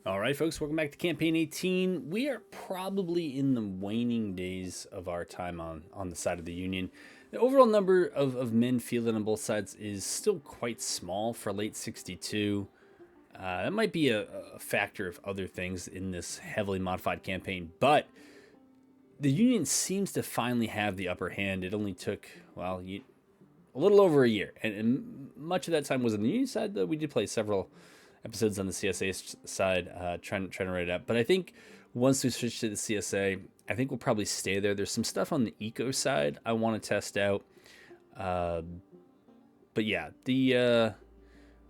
All right, folks, welcome back to Campaign 18. We are probably in the waning days of our time on the side of the Union. The overall number of men fielded on both sides is still quite small for late 62. That might be a factor of other things in this heavily modified campaign, but the Union seems to finally have the upper hand. It only took, well, a little over a year, and much of that time was on the Union side, though we did play several episodes on the CSA side, trying to write it up. But I think once we switch to the CSA, I think we'll probably stay there. There's some stuff on the eco side I want to test out. But yeah, the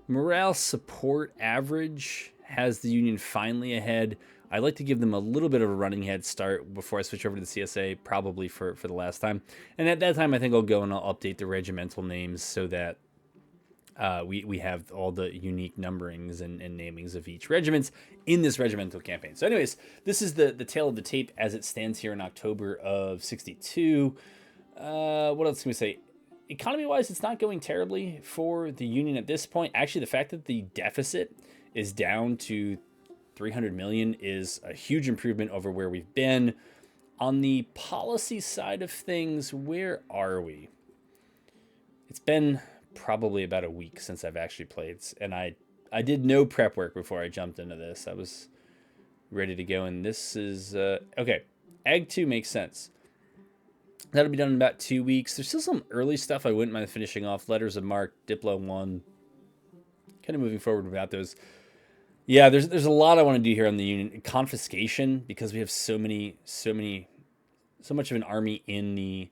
morale support average has the Union finally ahead. I'd like to give them a little bit of a running head start before I switch over to the CSA, probably for the last time. And at that time, I think I'll go and I'll update the regimental names so that we have all the unique numberings and namings of each regiments in this regimental campaign. So anyways, this is the tale of the tape as it stands here in October of 62. What else can we say? Economy-wise, it's not going terribly for the Union at this point. Actually, the fact that the deficit is down to 300 million is a huge improvement over where we've been. On the policy side of things, where are we? It's been probably about a week since I've actually played, and I did no prep work before I jumped into this. I was ready to go, and this is okay. Ag 2 makes sense. That'll be done in about 2 weeks. There's still some early stuff I wouldn't mind finishing off. Letters of Marque, Diplo 1. Kind of moving forward without those. Yeah, there's a lot I want to do here on the Union. Confiscation, because we have so much of an army in the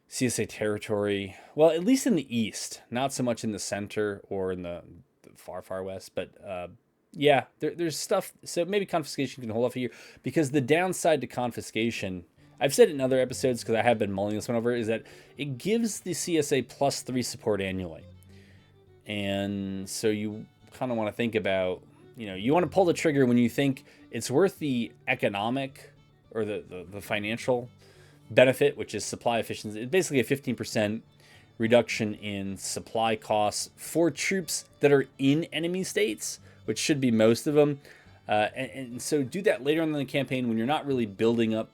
CSA territory. Well, at least in the east, not so much in the center or in the far west. But yeah, there's stuff. So maybe confiscation can hold off a year, because the downside to confiscation, I've said it in other episodes because I have been mulling this one over, is that it gives the CSA +3 support annually. And so you kind of want to think about, you want to pull the trigger when you think it's worth the economic or the financial benefit, which is supply efficiency. It's basically a 15% reduction in supply costs for troops that are in enemy states, which should be most of them. And so do that later on in the campaign when you're not really building up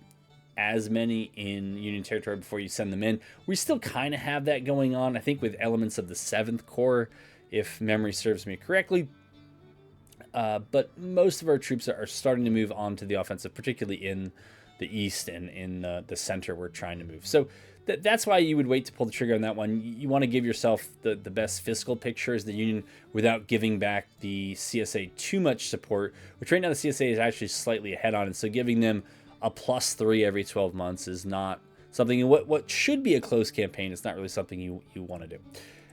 as many in Union territory before you send them in. We still kind of have that going on, I think, with elements of the 7th Corps, if memory serves me correctly. But most of our troops are starting to move on to the offensive, particularly in the east and in the center we're trying to move. So that's why you would wait to pull the trigger on that one. You want to give yourself the best fiscal picture as the Union without giving back the CSA too much support, which right now the CSA is actually slightly ahead on. And so giving them a +3 every 12 months is not something, what should be a close campaign. It's not really something you want to do.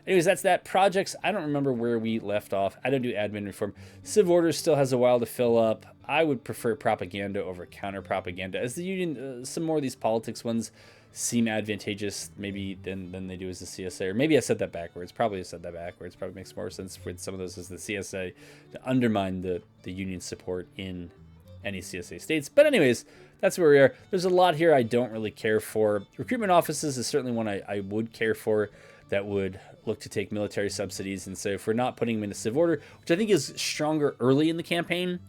Anyways, that's that. Projects, I don't remember where we left off. I don't do admin reform. Civ Order still has a while to fill up. I would prefer propaganda over counter propaganda. As the Union, some more of these politics ones seem advantageous maybe than they do as the CSA. Or maybe I said that backwards. Probably I said that backwards. Probably makes more sense with some of those as the CSA to undermine the Union support in any CSA states. But anyways, that's where we are. There's a lot here I don't really care for. Recruitment offices is certainly one I would care for, that would look to take military subsidies. And so if we're not putting them into Civ Order, which I think is stronger early in the campaign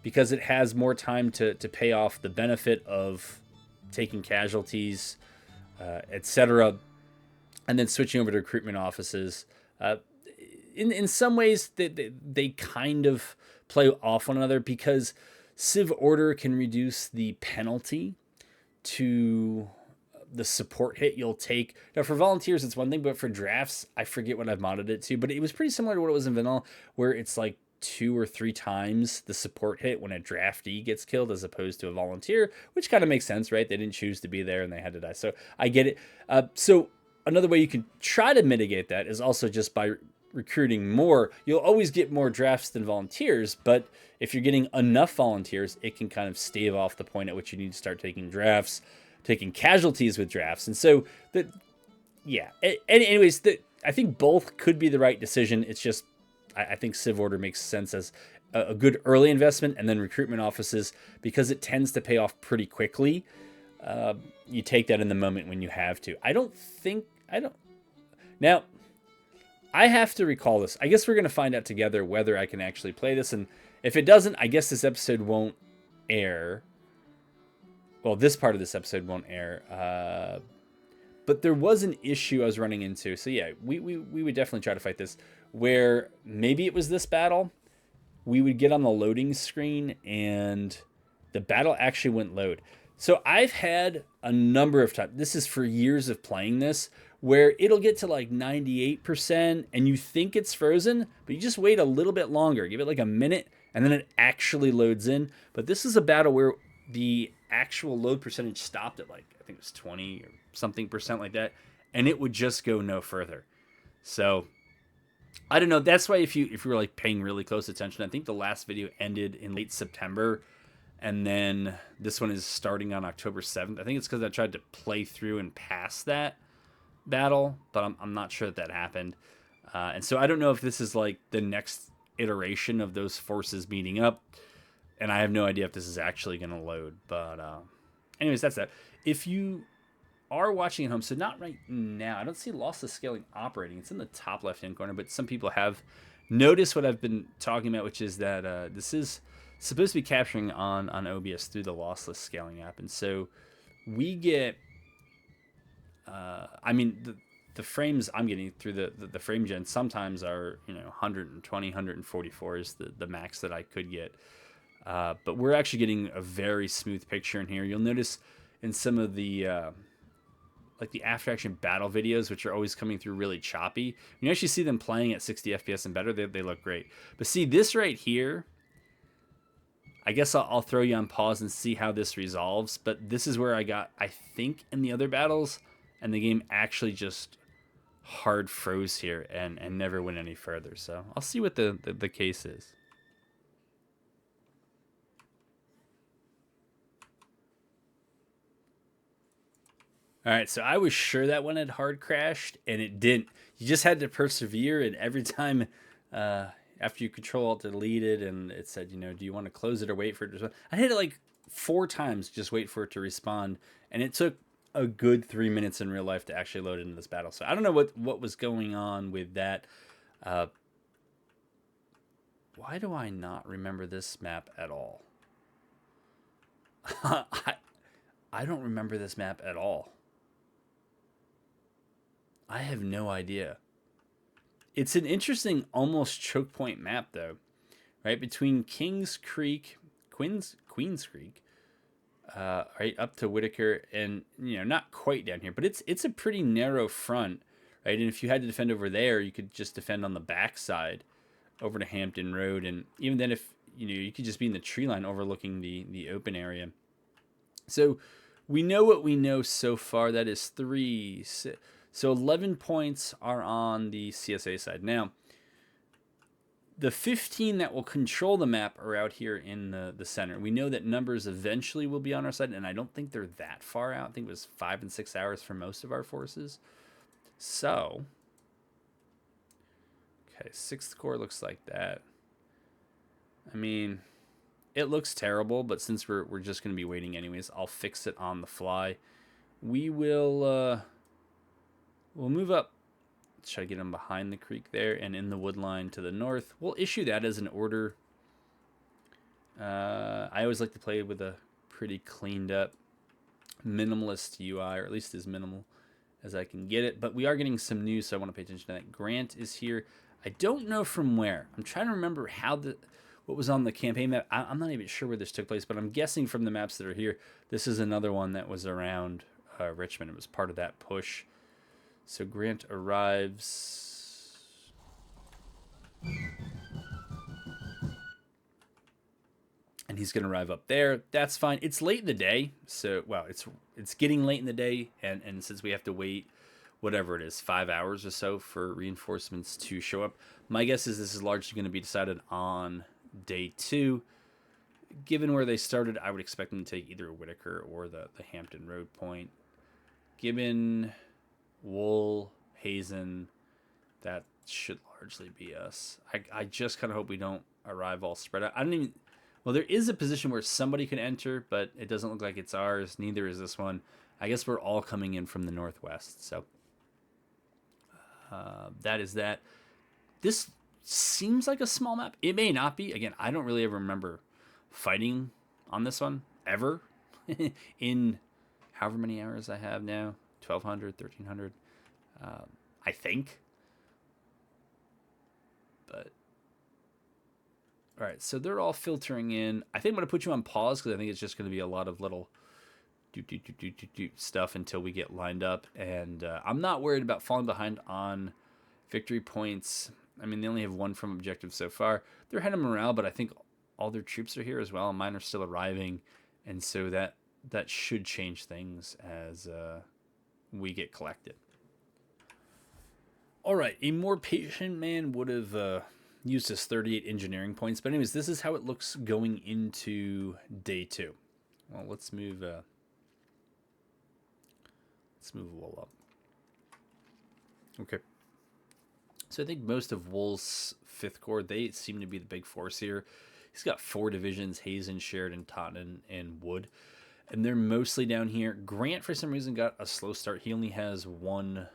because it has more time to pay off the benefit of taking casualties, etc., and then switching over to recruitment offices. In some ways, they kind of play off one another, because Civ Order can reduce the penalty to the support hit you'll take. Now, for volunteers, it's one thing, but for drafts, I forget what I've modded it to, but it was pretty similar to what it was in vanilla, where it's like 2 or 3 times the support hit when a draftee gets killed as opposed to a volunteer, which kind of makes sense, right? They didn't choose to be there and they had to die. So I get it. So another way you can try to mitigate that is also just by recruiting more. You'll always get more drafts than volunteers, but if you're getting enough volunteers, it can kind of stave off the point at which you need to start taking drafts, taking casualties with drafts. And so anyways, I think both could be the right decision. It's just, I think Civ Order makes sense as a good early investment, and then recruitment offices, because it tends to pay off pretty quickly. You take that in the moment when you have to. I have to recall this. I guess we're going to find out together whether I can actually play this. And if it doesn't, I guess this episode won't air. Well, this part of this episode won't air. But there was an issue I was running into. So yeah, we would definitely try to fight this. Where maybe it was this battle. We would get on the loading screen and the battle actually wouldn't load. So I've had a number of times, this is for years of playing this, where it'll get to like 98% and you think it's frozen, but you just wait a little bit longer. Give it like a minute and then it actually loads in. But this is a battle where the actual load percentage stopped at like, I think it was 20 or something percent like that. And it would just go no further. So I don't know. That's why if you were like paying really close attention, I think the last video ended in late September. And then this one is starting on October 7th. I think it's because I tried to play through and pass that battle, but I'm not sure that happened. And so I don't know if this is like the next iteration of those forces meeting up. And I have no idea if this is actually going to load. But anyways, that's that. If you are watching at home, so not right now, I don't see lossless scaling operating. It's in the top left-hand corner, but some people have noticed what I've been talking about, which is that this is supposed to be capturing on OBS through the lossless scaling app. And so we get, I mean, the frames I'm getting through the frame gen sometimes are, 120, 144 is the max that I could get. But we're actually getting a very smooth picture in here. You'll notice in some of the, like the after action battle videos, which are always coming through really choppy, when you actually see them playing at 60 FPS and better, they look great. But see this right here, I guess I'll throw you on pause and see how this resolves. But this is where I got, I think, in the other battles, and the game actually just hard froze here and never went any further. So I'll see what the case is. All right, so I was sure that one had hard crashed, and it didn't. You just had to persevere, and every time after you Control-Alt-Delete it, and it said, do you want to close it or wait for it to respond? I hit it like 4 times, just wait for it to respond, and it took a good 3 minutes in real life to actually load into this battle. So I don't know what was going on with that. Why do I not remember this map at all? I don't remember this map at all. I have no idea. It's an interesting, almost choke point map, though, right? Between Kings Creek, Queens Creek, right up to Whitaker, and not quite down here, but it's a pretty narrow front, right? And if you had to defend over there, you could just defend on the backside over to Hampton Road, and even then, if you could just be in the tree line overlooking the open area. So we know what we know so far. That is 3, 6. So 11 points are on the CSA side. Now, the 15 that will control the map are out here in the center. We know that numbers eventually will be on our side, and I don't think they're that far out. I think it was 5 and 6 hours for most of our forces. So, okay, 6th Corps looks like that. I mean, it looks terrible, but since we're just going to be waiting anyways, I'll fix it on the fly. We will... We'll move up, try to get them behind the creek there and in the wood line to the north. We'll issue that as an order. I always like to play with a pretty cleaned up minimalist UI, or at least as minimal as I can get it. But we are getting some news, so I want to pay attention to that. Grant is here. I don't know from where. I'm trying to remember what was on the campaign map. I'm not even sure where this took place, but I'm guessing from the maps that are here, this is another one that was around Richmond. It was part of that push. So Grant arrives. And he's going to arrive up there. That's fine. It's late in the day. So, well, it's getting late in the day. And since we have to wait, whatever it is, 5 hours or so for reinforcements to show up, my guess is this is largely going to be decided on day 2. Given where they started, I would expect them to take either Whitaker or the Hampton Road point. Given... Wool, Hazen, that should largely be us. I just kind of hope we don't arrive all spread out. I don't even... Well, there is a position where somebody could enter, but it doesn't look like it's ours. Neither is this one. I guess we're all coming in from the northwest. So that is that. This seems like a small map. It may not be. Again, I don't really ever remember fighting on this one ever in however many hours I have now. 1,200, 1,300. I think. But all right, so they're all filtering in. I think I'm going to put you on pause because I think it's just going to be a lot of little stuff until we get lined up. And I'm not worried about falling behind on victory points. I mean, they only have one from objective so far. They're ahead of morale, but I think all their troops are here as well. Mine are still arriving. And so that should change things as we get collected. All right, a more patient man would have used his 38 engineering points. But anyways, this is how it looks going into day 2. Well, let's move a wall up. Okay. So I think most of Wool's 5th Corps, they seem to be the big force here. He's got 4 divisions, Hazen, Sheridan, Taunton, and Wood. And they're mostly down here. Grant, for some reason, got a slow start. He only has 1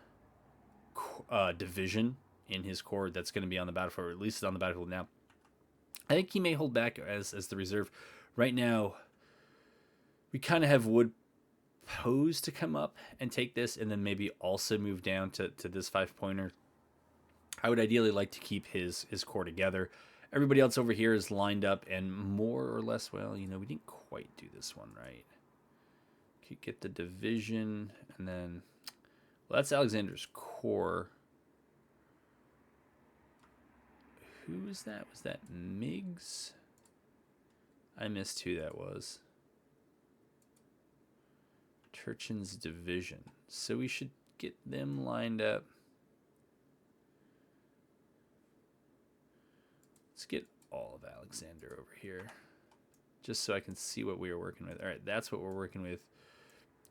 division in his corps that's going to be on the battlefield, or at least on the battlefield now. I think he may hold back as the reserve. Right now, we kind of have Wood posed to come up and take this, and then maybe also move down to this 5-pointer. I would ideally like to keep his corps together. Everybody else over here is lined up, and more or less, well, we didn't quite do this one right. Could get the division, and then, well, that's Alexander's corps. Who was that? Was that Miggs? I missed who that was. Turchin's division. So we should get them lined up. Let's get all of Alexander over here, just so I can see what we are working with. All right, that's what we're working with.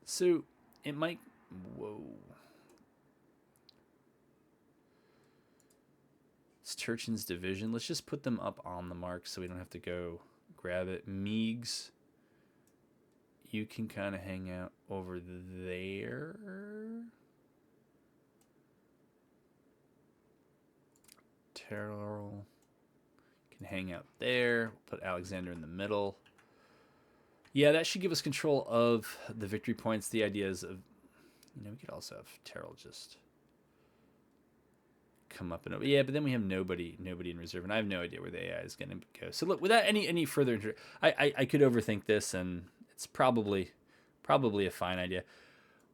So it might... Whoa. It's Turchin's division. Let's just put them up on the mark so we don't have to go grab it. Meigs, you can kind of hang out over there. Terrell can hang out there. We'll put Alexander in the middle. Yeah, that should give us control of the victory points. The idea is of, we could also have Terrell just come up and over. Yeah, but then we have nobody in reserve, and I have no idea where the AI is going to go. So look, without any further, I could overthink this, and it's probably a fine idea.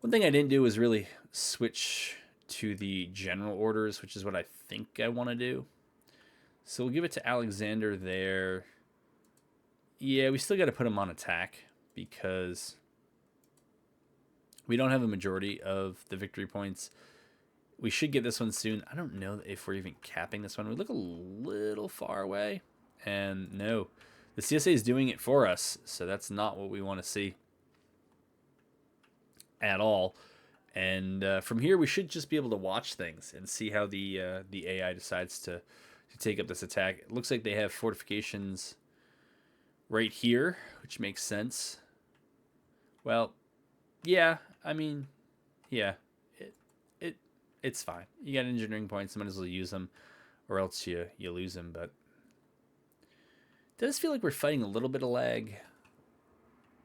One thing I didn't do was really switch to the general orders, which is what I think I want to do. So we'll give it to Alexander there. Yeah, we still got to put him on attack because we don't have a majority of the victory points. We should get this one soon. I don't know if we're even capping this one. We look a little far away. And no, the CSA is doing it for us. So that's not what we want to see at all. And from here, we should just be able to watch things and see how the AI decides to take up this attack. It looks like they have fortifications right here, which makes sense. Well, yeah, I mean, yeah. It's fine. You got engineering points. Might as well use them, or else you lose them. But it does feel like we're fighting a little bit of lag.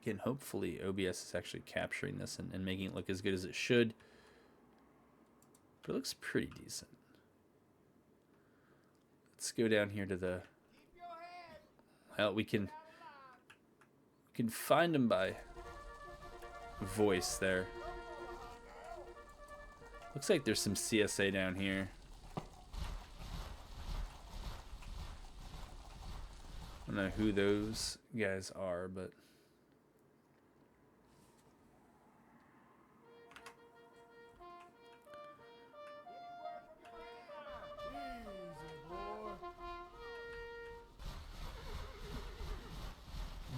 Again, hopefully OBS is actually capturing this and making it look as good as it should. But it looks pretty decent. Let's go down here to the... Well, we can find them by voice there. Looks like there's some CSA down here. I don't know who those guys are, but...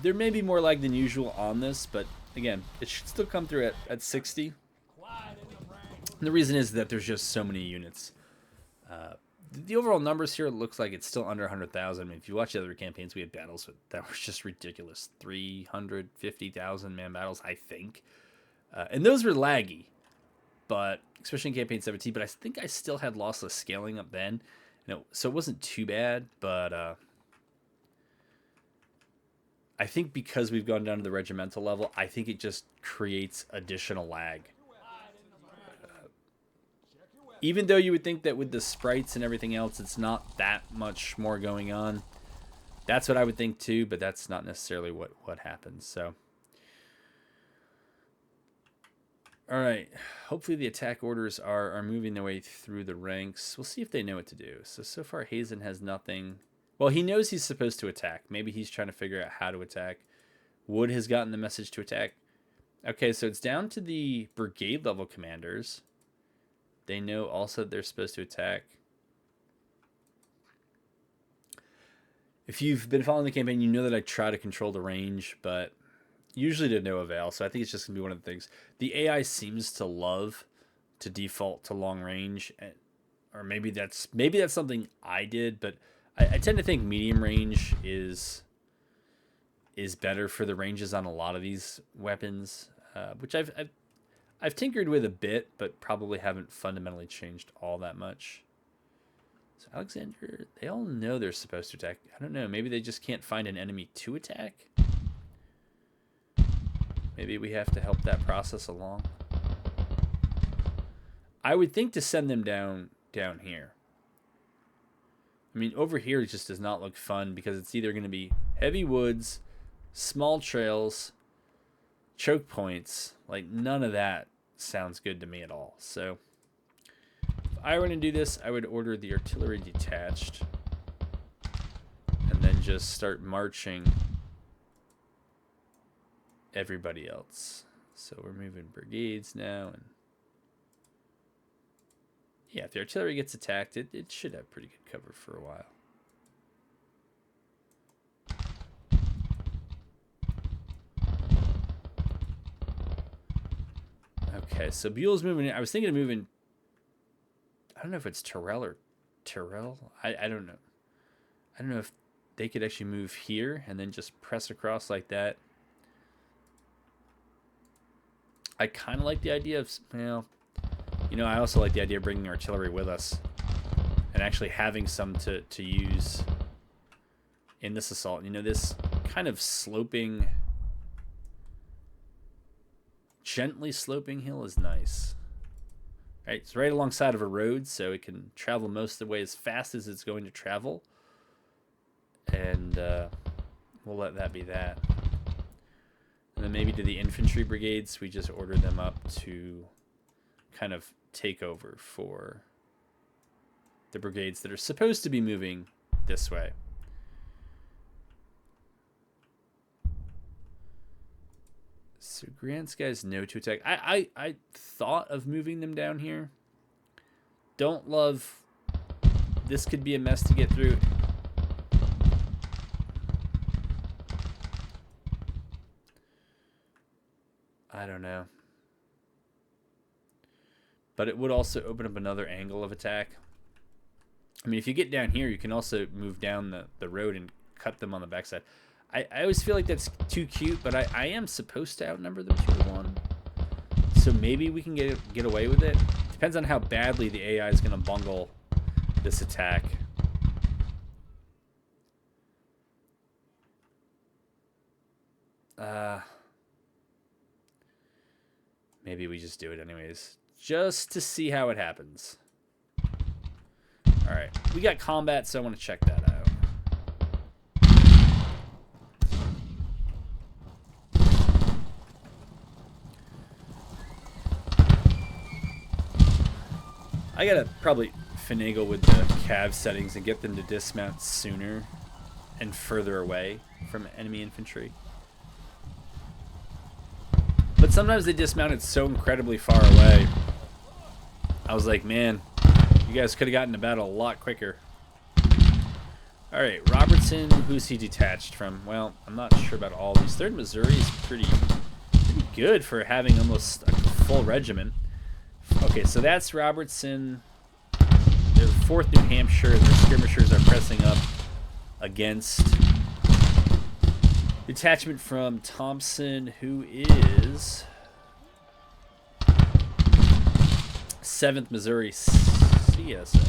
There may be more lag than usual on this, but again, it should still come through at 60. And the reason is that there's just so many units. The overall numbers here looks like it's still under 100,000. I mean, if you watch the other campaigns, we had battles that were just ridiculous. 350,000 man battles, I think. And those were laggy, but especially in campaign 17. But I think I still had lossless scaling up then. And so it wasn't too bad, but I think because we've gone down to the regimental level, I think it just creates additional lag. Even though you would think that with the sprites and everything else, it's not that much more going on. That's what I would think too, but that's not necessarily what happens. So, all right. Hopefully the attack orders are moving their way through the ranks. We'll see if they know what to do. So far Hazen has nothing. Well, he knows he's supposed to attack. Maybe he's trying to figure out how to attack. Wood has gotten the message to attack. Okay, so it's down to the brigade level commanders. They know also that they're supposed to attack. If you've been following the campaign, you know that I try to control the range, but usually to no avail. So I think it's just going to be one of the things. The AI seems to love to default to long range, or maybe that's something I did, but I tend to think medium range is better for the ranges on a lot of these weapons, which I've tinkered with a bit, but probably haven't fundamentally changed all that much. So Alexander, they all know they're supposed to attack. I don't know. Maybe they just can't find an enemy to attack. Maybe we have to help that process along. I would think to send them down here. I mean, over here it just does not look fun because it's either going to be heavy woods, small trails, choke points. Like, none of that sounds good to me at all. So if I were to do this, I would order the artillery detached and then just start marching everybody else. So we're moving brigades now, and yeah, if the artillery gets attacked, it should have pretty good cover for a while. Okay, so Buell's moving in. I was thinking of moving, I don't know if it's Terrell or Tyrrell. I don't know. I don't know if they could actually move here and then just press across like that. I kind of like the idea of, well, you know, I also like the idea of bringing artillery with us and actually having some to use in this assault. You know, this kind of sloping, gently sloping hill is nice. Right, it's right alongside of a road, so it can travel most of the way as fast as it's going to travel. And we'll let that be that. And then maybe to the infantry brigades, we just order them up to kind of take over for the brigades that are supposed to be moving this way. So Grant's guys know to attack. I thought of moving them down here. Don't love. This could be a mess to get through. I don't know. But it would also open up another angle of attack. I mean, if you get down here, you can also move down the road and cut them on the backside. I always feel like that's too cute, but I am supposed to outnumber them 2-1. So maybe we can get away with it. Depends on how badly the AI is going to bungle this attack. Maybe we just do it anyways, just to see how it happens. All right, we got combat, so I want to check that out. I gotta probably finagle with the cav settings and get them to dismount sooner and further away from enemy infantry. But sometimes they dismounted so incredibly far away. I was like, man, you guys could have gotten to battle a lot quicker. All right, Robertson, who's he detached from? Well, I'm not sure about all these. 3rd Missouri is pretty good for having almost a full regiment. Okay, so that's Robertson. Their 4th New Hampshire. Their skirmishers are pressing up against detachment from Thompson, who is 7th Missouri CSA.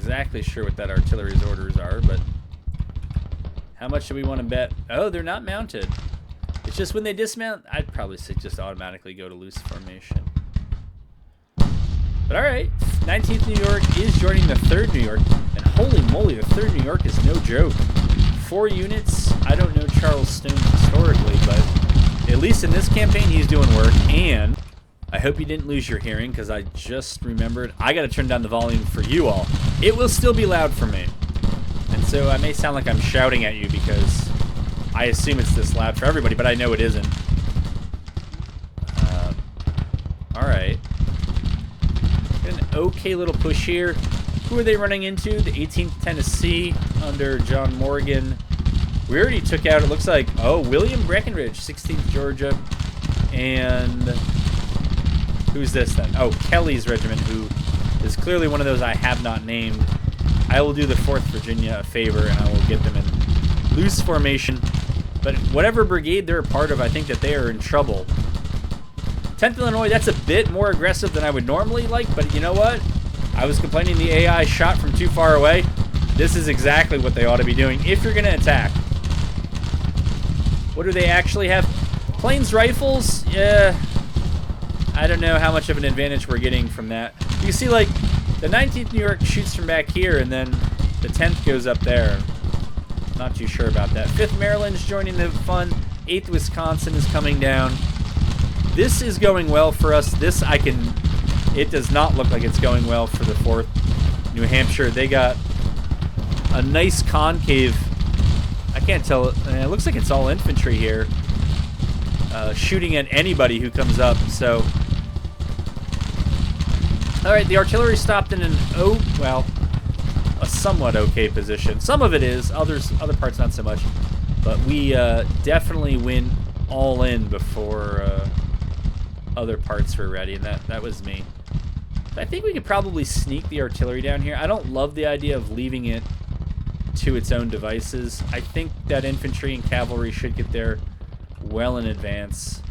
exactly sure what that artillery's orders are, but how much do we want to bet? Oh, they're not mounted. It's just when they dismount, I'd probably say just automatically go to loose formation. But all right, 19th New York is joining the 3rd New York, and holy moly, the 3rd New York is no joke. 4 units. I don't know Charles Stone historically, but at least in this campaign, he's doing work. And I hope you didn't lose your hearing, because I just remembered I got to turn down the volume for you all. It will still be loud for me. And so I may sound like I'm shouting at you because I assume it's this loud for everybody, but I know it isn't. All right. An okay little push here. Who are they running into? The 18th Tennessee under John Morgan. We already took out, it looks like, oh, William Breckinridge, 16th Georgia. And who's this then? Oh, Kelly's regiment, who is clearly one of those I have not named. I will do the 4th Virginia a favor, and I will get them in loose formation. But whatever brigade they're a part of, I think that they are in trouble. 10th Illinois, that's a bit more aggressive than I would normally like, but you know what? I was complaining the AI shot from too far away. This is exactly what they ought to be doing if you're going to attack. What do they actually have? Plains rifles? Yeah. I don't know how much of an advantage we're getting from that. You see, like, the 19th New York shoots from back here, and then the 10th goes up there. Not too sure about that. 5th Maryland's joining the fun. 8th Wisconsin is coming down. This is going well for us. This I can... It does not look like it's going well for the 4th New Hampshire. They got a nice concave. I can't tell. It looks like it's all infantry here. Shooting at anybody who comes up. So, all right, the artillery stopped in an a somewhat okay position. Some of it is, other parts not so much. But we definitely went all in before other parts were ready, and that was me. I think we could probably sneak the artillery down here. I don't love the idea of leaving it to its own devices. I think that infantry and cavalry should get there well in advance.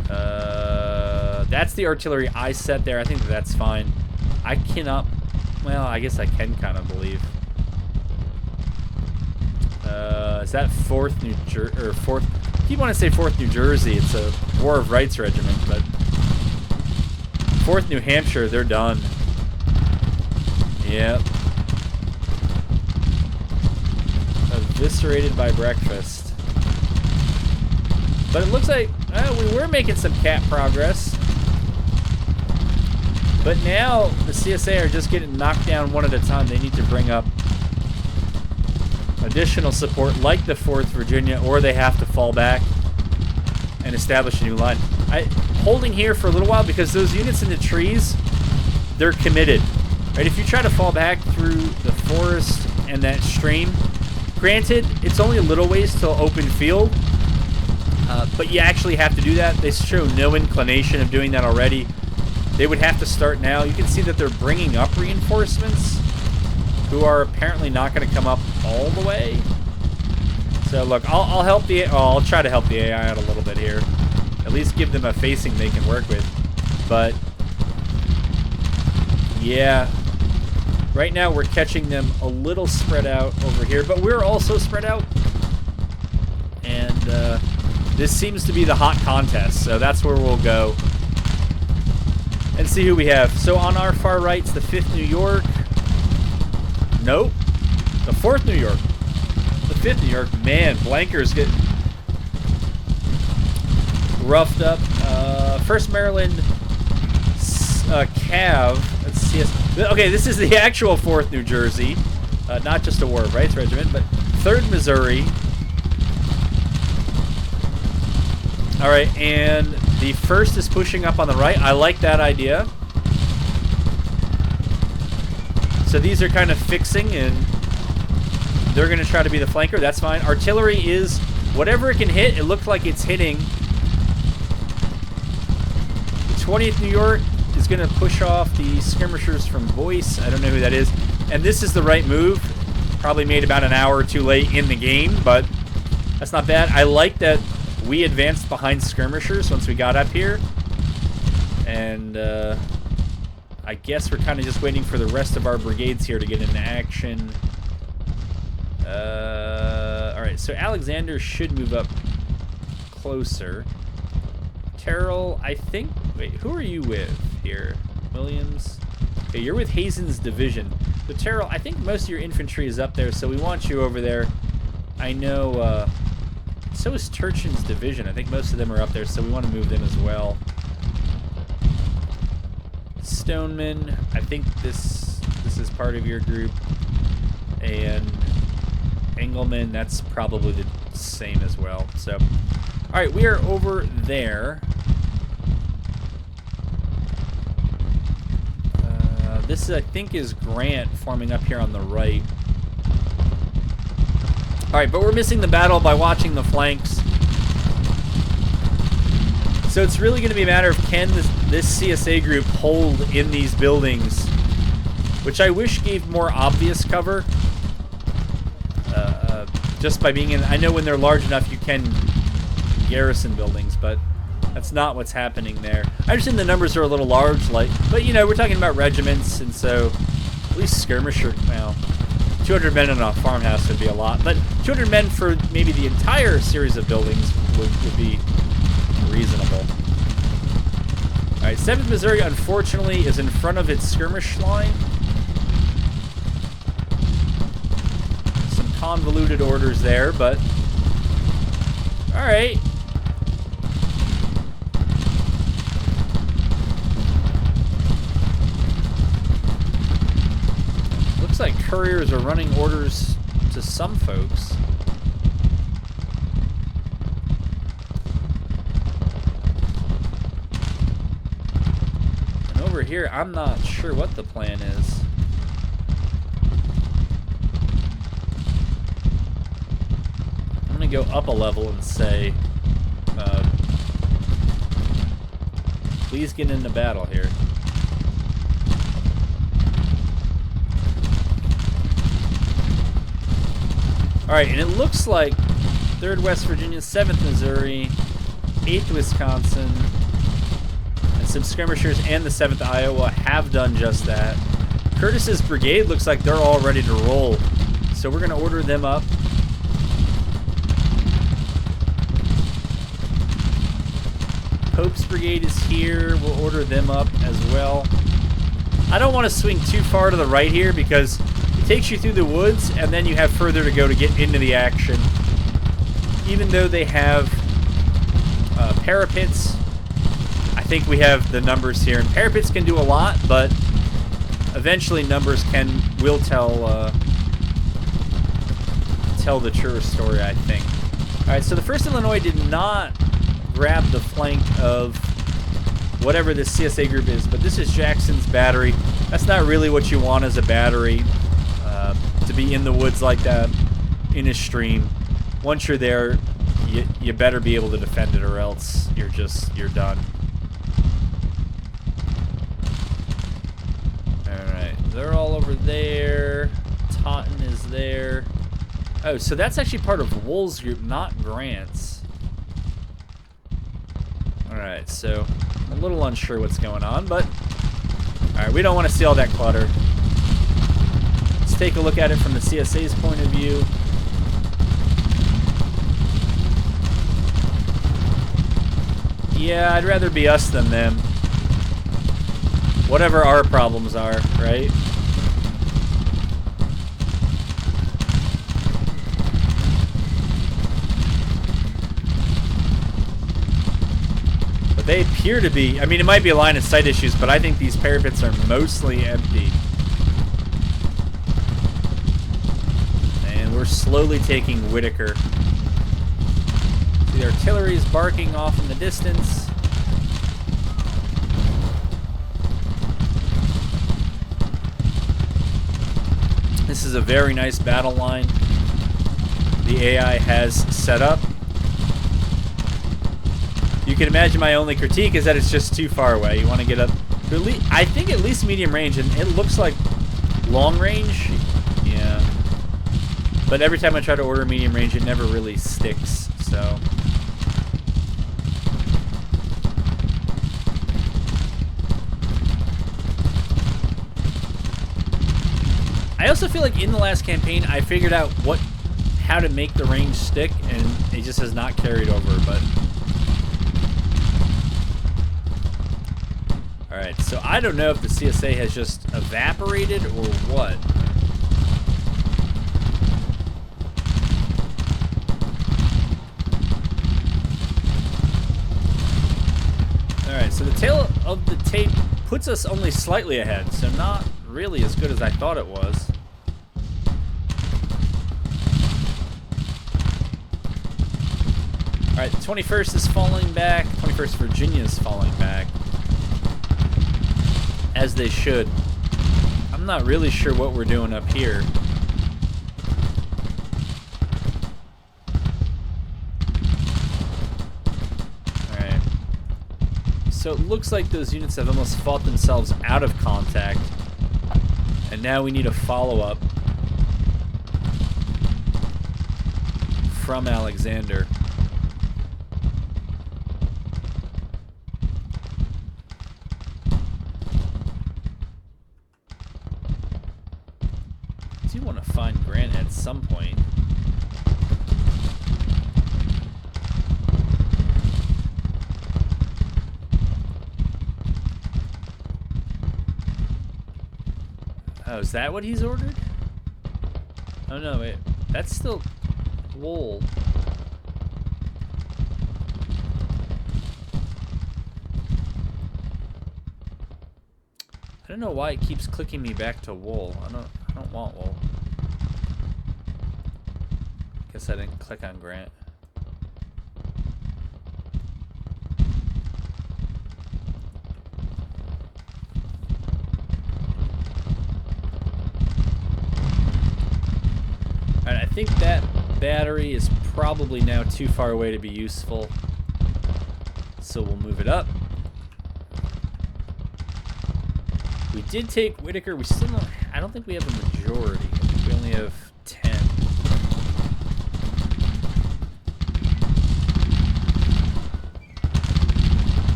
That's the artillery I set there. I think that's fine. I cannot... Well, I guess I can kind of believe. Is that 4th New Jersey... Or 4th... I keep wanting to say 4th New Jersey. It's a War of Rights regiment, but... 4th New Hampshire, they're done. Yep. Eviscerated by breakfast. But it looks like we were making some cat progress. But now the CSA are just getting knocked down one at a time. They need to bring up additional support like the 4th Virginia, or they have to fall back and establish a new line. Holding here for a little while because those units in the trees, they're committed. Right? If you try to fall back through the forest and that stream, granted, it's only a little ways till open field, but you actually have to do that. They show no inclination of doing that already. They would have to start now. You can see that they're bringing up reinforcements who are apparently not going to come up all the way. So look, I'll help I'll try to help the AI out a little bit here. At least give them a facing they can work with. But yeah, right now we're catching them a little spread out over here, but we're also spread out. And this seems to be the hot contest, so that's where we'll go and see who we have. So on our far right, it's the 5th New York. Nope. The 4th New York. The 5th New York. Man, Blankers get roughed up. 1st Maryland Cav. Let's see. Okay, this is the actual 4th New Jersey. Not just a War of Rights regiment, but 3rd Missouri. All right, and the 1st is pushing up on the right. I like that idea. So these are kind of fixing, and they're going to try to be the flanker. That's fine. Artillery is whatever it can hit. It looks like it's hitting. The 20th New York is going to push off the skirmishers from Boyce. I don't know who that is. And this is the right move. Probably made about an hour or two late in the game, but that's not bad. I like that we advanced behind skirmishers once we got up here. And I guess we're kind of just waiting for the rest of our brigades here to get into action. Alright, so Alexander should move up closer. Terrell, I think... Wait, who are you with here? Williams? Okay, you're with Hazen's division. So Terrell, I think most of your infantry is up there, so we want you over there. I know, so is Turchin's division. I think most of them are up there, so we want to move them as well. Stoneman, I think this is part of your group. And Engelman, that's probably the same as well. So, all right, we are over there. This, I think, is Grant forming up here on the right. All right, but we're missing the battle by watching the flanks. So it's really going to be a matter of can this CSA group hold in these buildings, which I wish gave more obvious cover. Just by being in, I know when they're large enough you can garrison buildings, but that's not what's happening there. I understand the numbers are a little large, but you know, we're talking about regiments, and so at least skirmisher, well, 200 men in a farmhouse would be a lot, but 200 men for maybe the entire series of buildings would be reasonable. All right, 7th Missouri, unfortunately, is in front of its skirmish line. Some convoluted orders there, but all right. Looks like couriers are running orders to some folks. And over here, I'm not sure what the plan is. I'm gonna go up a level and say, please get into battle here. Alright, and it looks like 3rd West Virginia, 7th Missouri, 8th Wisconsin, and some skirmishers and the 7th Iowa have done just that. Curtis's brigade looks like they're all ready to roll, so we're going to order them up. Pope's brigade is here. We'll order them up as well. I don't want to swing too far to the right here because it takes you through the woods, and then you have further to go to get into the action. Even though they have parapets, I think we have the numbers here. And parapets can do a lot, but eventually numbers will tell the truer story, I think. All right, so the 1st Illinois did not grab the flank of whatever this CSA group is, but this is Jackson's battery. That's not really what you want as a battery. To be in the woods like that in a stream. Once you're there, you better be able to defend it, or else you're done. Alright, they're all over there. Totten is there. Oh, so that's actually part of Wool's group, not Grant's. Alright, so I'm a little unsure what's going on, but alright, we don't want to see all that clutter. Take a look at it from the CSA's point of view. Yeah, I'd rather be us than them. Whatever our problems are, right? But they appear to be, I mean, it might be a line of sight issues, but I think these parapets are mostly empty. We're slowly taking Whitaker. The artillery is barking off in the distance. This is a very nice battle line the AI has set up. You can imagine my only critique is that it's just too far away. You want to get up to I think at least medium range, and it looks like long range. Yeah. But every time I try to order medium range, it never really sticks, so. I also feel like in the last campaign, I figured out how to make the range stick, and it just has not carried over, but... Alright, so I don't know if the CSA has just evaporated or what. Alright, so the tail of the tape puts us only slightly ahead, so not really as good as I thought it was. Alright, the 21st is falling back. 21st Virginia is falling back. As they should. I'm not really sure what we're doing up here. Alright. So it looks like those units have almost fought themselves out of contact. And now we need a follow-up from Alexander. I do want to find Grant at some point. Oh, is that what he's ordered? Oh no, wait. That's still Wool. I don't know why it keeps clicking me back to Wool. I don't want Wool. Guess I didn't click on Grant. Alright, I think that battery is probably now too far away to be useful. So we'll move it up. We did take Whitaker. We still don't... I don't think we have a majority. We only have 10.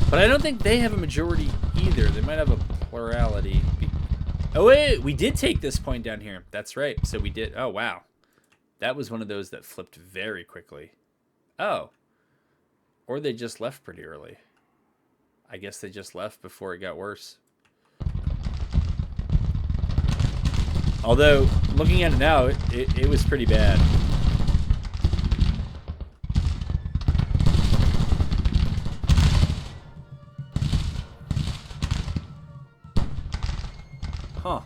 But I don't think they have a majority either. They might have a plurality. Oh, wait. We did take this point down here. That's right. So we did... Oh, wow. That was one of those that flipped very quickly. Oh. Or they just left pretty early. I guess they just left before it got worse. Although, looking at it now, it was pretty bad. Huh.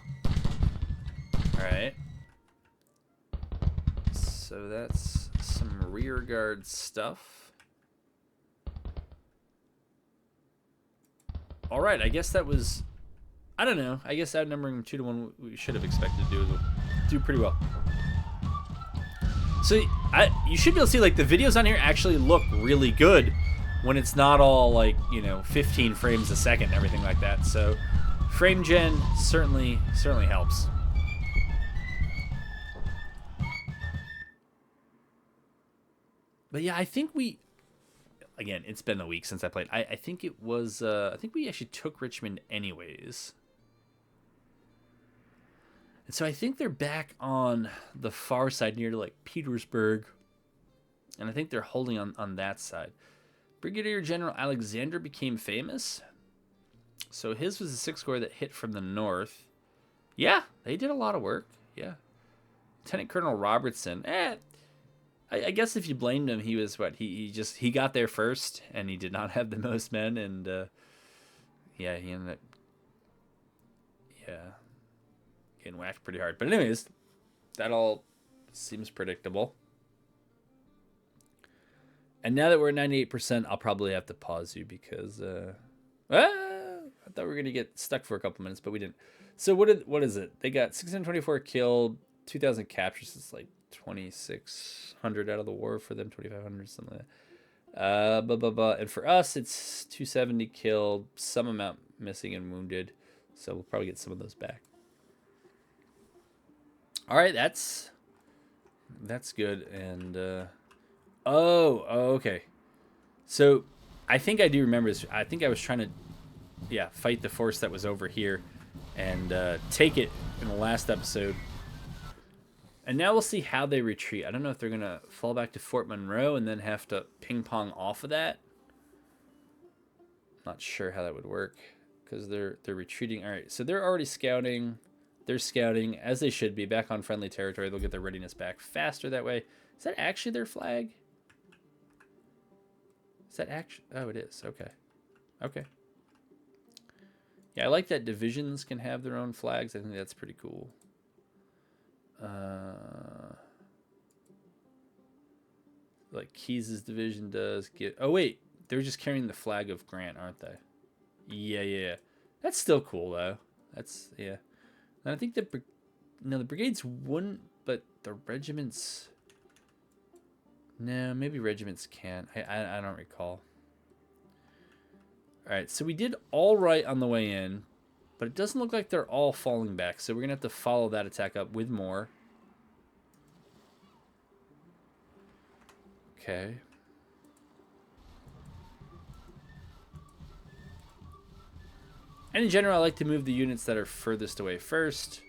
Alright. So that's some rear guard stuff. Alright, I guess that was... I don't know. I guess outnumbering 2-1, we should have expected to do pretty well. So you should be able to see, like, the videos on here actually look really good when it's not all, like, you know, 15 frames a second and everything like that. So frame gen certainly helps. But yeah, I think we... Again, it's been a week since I played. I think it was... I think we actually took Richmond anyways. And so I think they're back on the far side near to, like, Petersburg. And I think they're holding on that side. Brigadier General Alexander became famous. So his was the 6th Corps that hit from the north. Yeah, they did a lot of work. Yeah. Lieutenant Colonel Robertson. I guess if you blamed him, he was what? He got there first, and he did not have the most men, and yeah, he ended up getting whacked pretty hard. But anyways, that all seems predictable. And now that we're at 98%, I'll probably have to pause you because I thought we were gonna get stuck for a couple minutes, but we didn't. So what is it? They got 624 killed, 2,000 captures. It's like 2,600 out of the war for them, 2,500, something like that. And for us, it's 270 killed, some amount missing and wounded. So we'll probably get some of those back. All right, that's good. And okay. So I think I do remember this. I think I was trying to fight the force that was over here and take it in the last episode. And now we'll see how they retreat. I don't know if they're going to fall back to Fort Monroe and then have to ping pong off of that. Not sure how that would work because they're retreating. All right, so they're already scouting. They're scouting, as they should be, back on friendly territory. They'll get their readiness back faster that way. Is that actually their flag? Is that actually? Oh, it is. Okay. Okay. Yeah, I like that divisions can have their own flags. I think that's pretty cool. Like Keyes' division does get... Oh, wait. They're just carrying the flag of Grant, aren't they? Yeah. That's still cool, though. That's... Yeah. And I think the brigades wouldn't, but the regiments... No, maybe regiments can. I don't recall. All right, so we did all right on the way in, but it doesn't look like they're all falling back, so we're going to have to follow that attack up with more. Okay. And in general, I like to move the units that are furthest away first.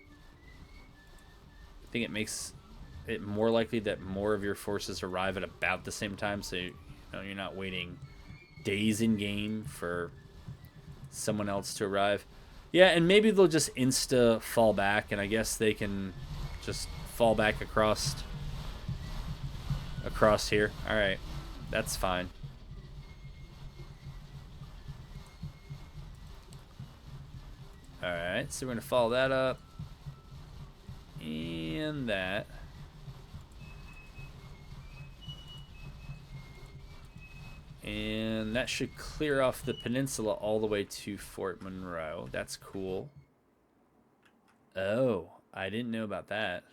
I think it makes it more likely that more of your forces arrive at about the same time, so you're not waiting days in game for someone else to arrive. Yeah, and maybe they'll just insta fall back, and I guess they can just fall back across here. All right, that's fine. All right, so we're gonna follow that up and that. And that should clear off the peninsula all the way to Fort Monroe. That's cool. Oh, I didn't know about that.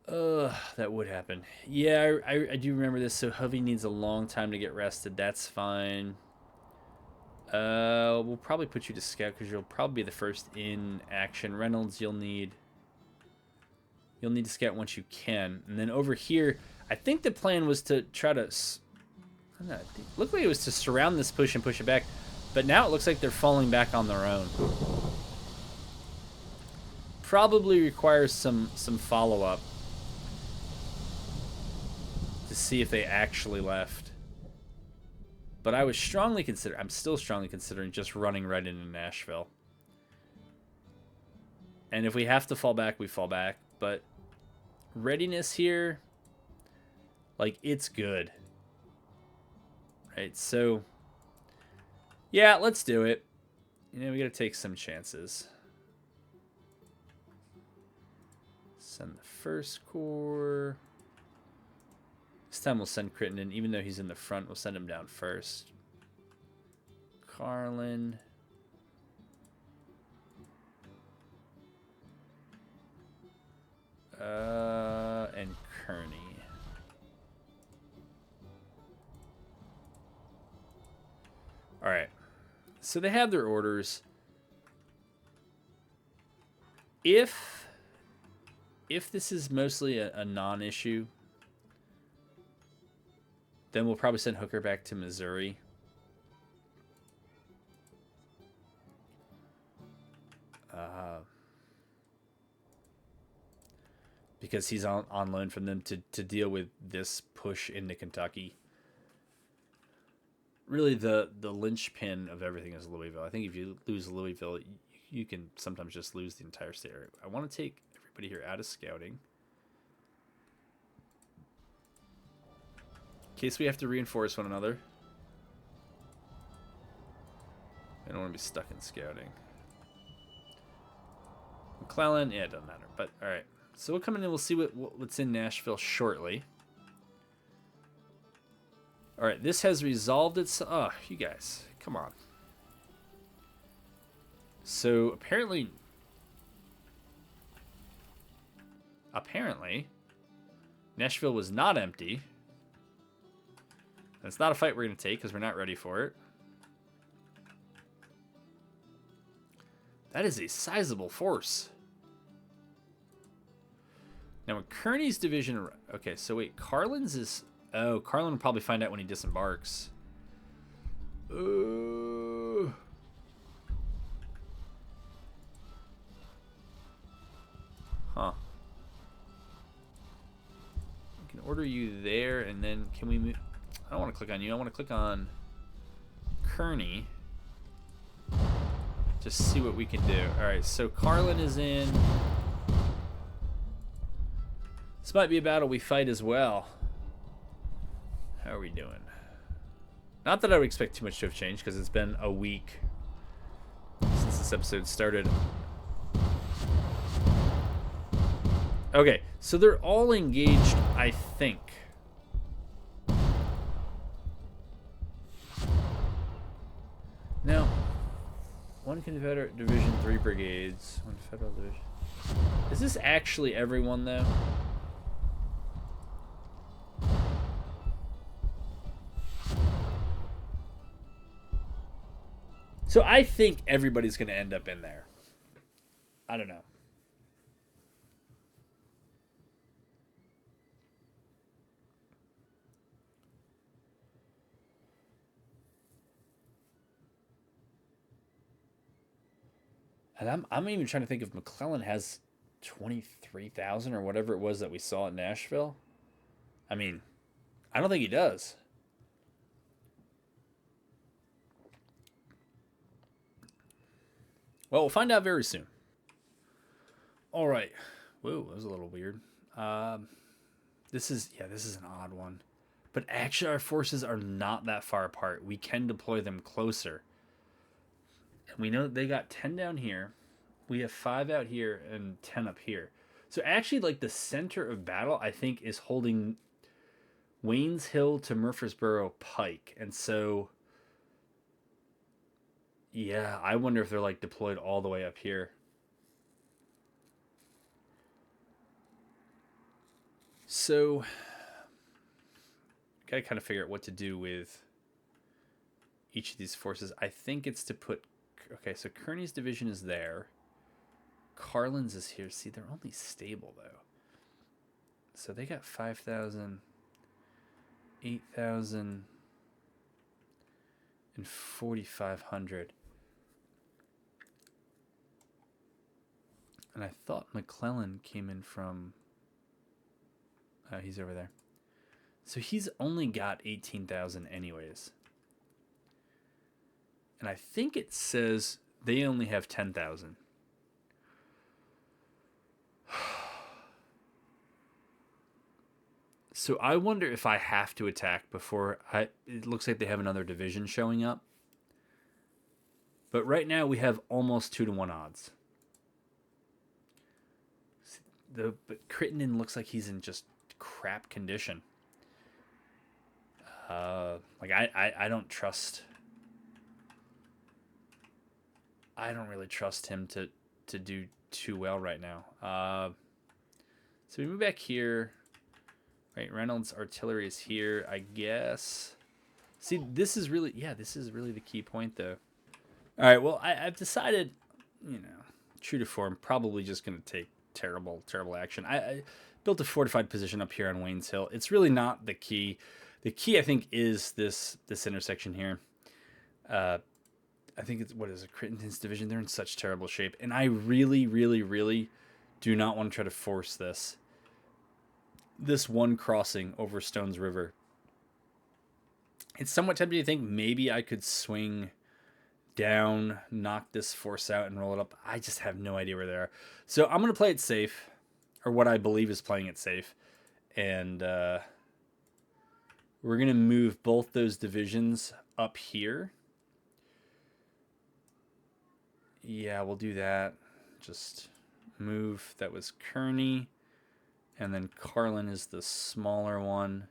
That would happen. Yeah, I do remember this. So Hovey needs a long time to get rested. That's fine. We'll probably put you to scout because you'll probably be the first in action. Reynolds, you'll need to scout once you can. And then over here... I think the plan was to try to... looked like it was to surround this push and push it back. But now it looks like they're falling back on their own. Probably requires some follow-up to see if they actually left. But I'm still strongly considering just running right into Nashville. And if we have to fall back, we fall back. But readiness here... Like, it's good. Right, so... Yeah, let's do it. We gotta take some chances. Send the first corps. This time we'll send Crittenden. Even though he's in the front, we'll send him down first. Carlin. And Kearney. All right, so they have their orders. If this is mostly a non-issue, then we'll probably send Hooker back to Missouri. Because he's on loan from them to deal with this push into Kentucky. Really, the linchpin of everything is Louisville. I think if you lose Louisville, you can sometimes just lose the entire state. I want to take everybody here out of scouting. In case we have to reinforce one another. I don't want to be stuck in scouting. McClellan, yeah, it doesn't matter. But, alright. So we'll come in and we'll see what's in Nashville shortly. All right, this has resolved itself. Oh, you guys, come on. So apparently, Nashville was not empty. And it's not a fight we're going to take because we're not ready for it. That is a sizable force. Now, when Kearney's division... Okay, so wait, Carlin's is... Oh, Carlin will probably find out when he disembarks. All Huh. We can order you there, and then can we move? I don't want to click on you. I want to click on Kearney. Just see what we can do. Alright, so Carlin is in. This might be a battle we fight as well. How are we doing? Not that I would expect too much to have changed, because it's been a week since this episode started. Okay, so they're all engaged, I think. Now, one Confederate division, 3 brigades, 1 federal division. Is this actually everyone, though? So I think everybody's going to end up in there. I don't know. And I'm even trying to think if McClellan has 23,000 or whatever it was that we saw at Nashville. I mean, I don't think he does. Well, we'll find out very soon. All right. Whoa, that was a little weird. This is an odd one. But actually, our forces are not that far apart. We can deploy them closer. And we know that they got 10 down here. We have 5 out here and 10 up here. So actually, like, the center of battle, I think, is holding Waynes Hill to Murfreesboro Pike. And so, yeah, I wonder if they're, like, deployed all the way up here. So, gotta kind of figure out what to do with each of these forces. I think it's to put... Okay, so Kearney's division is there. Carlin's is here. See, they're only stable, though. So they got 5,000, 8,000, and 4,500. And I thought McClellan came in from... Oh, he's over there. So he's only got 18,000 anyways. And I think it says they only have 10,000. So I wonder if I have to attack before it looks like they have another division showing up. But right now we have almost 2-to-1 odds. But Crittenden looks like he's in just crap condition. Like I don't trust. I don't really trust him to do too well right now. So we move back here. Right, Reynolds' artillery is here, I guess. See, this is really the key point, though. All right, well, I've decided, true to form, probably just going to take terrible action. I built a fortified position up here on Waynes Hill. It's really not the key. The key, I think, is this intersection here. I think it's, what is it, Crittenden's division? They're in such terrible shape. And I really, really, really do not want to try to force this one crossing over Stones River. It's somewhat tempting to think maybe I could swing down, knock this force out, and roll it up. I just have no idea where they are. So I'm going to play it safe, or what I believe is playing it safe. And we're going to move both those divisions up here. Yeah, we'll do that. Just move. That was Kearney. And then Carlin is the smaller one.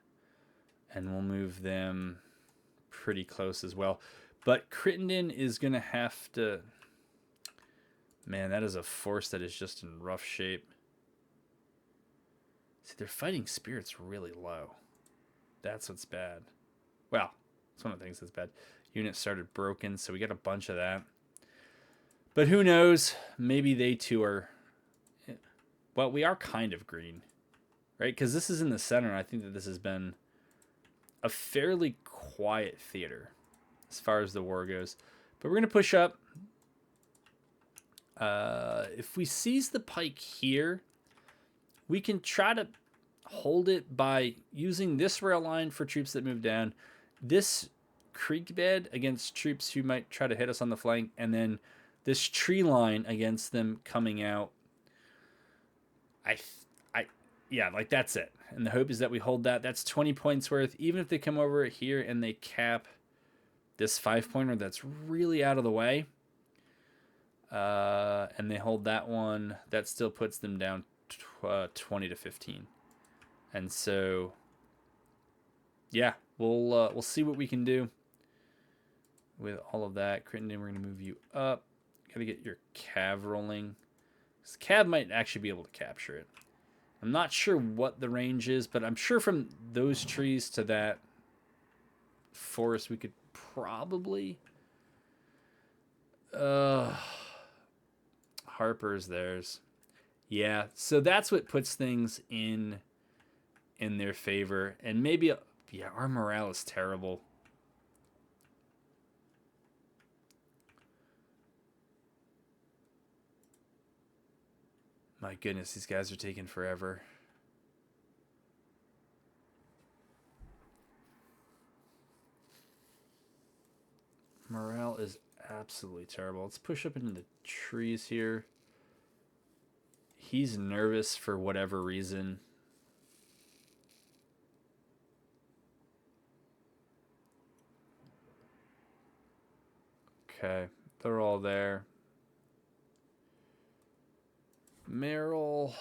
And we'll move them pretty close as well. But Crittenden is going to have to... Man, that is a force that is just in rough shape. See, their fighting spirit's really low. That's what's bad. Well, it's one of the things that's bad. Unit started broken, so we got a bunch of that. But who knows? Maybe they too are... Well, we are kind of green. Right? Because this is in the center, and I think that this has been a fairly quiet theater as far as the war goes. But we're going to push up. If we seize the pike here, We can try to hold it by using this rail line for troops that move down, this creek bed against troops who might try to hit us on the flank, and then this tree line against them coming out. Yeah, like that's it. And the hope is that we hold that. That's 20 points worth. Even if they come over here and they cap this 5-pointer that's really out of the way, and they hold that one, that still puts them down 20 to 15. And so, yeah, we'll see what we can do with all of that. Crittenden, we're going to move you up. Got to get your cav rolling. This cav might actually be able to capture it. I'm not sure what the range is, but I'm sure from those trees to that forest we could probably... Harper's theirs. Yeah, so that's what puts things in their favor. And maybe, yeah, our morale is terrible. My goodness, these guys are taking forever. Morale is absolutely terrible. Let's push up into the trees here. He's nervous for whatever reason. Okay, they're all there. Merrill.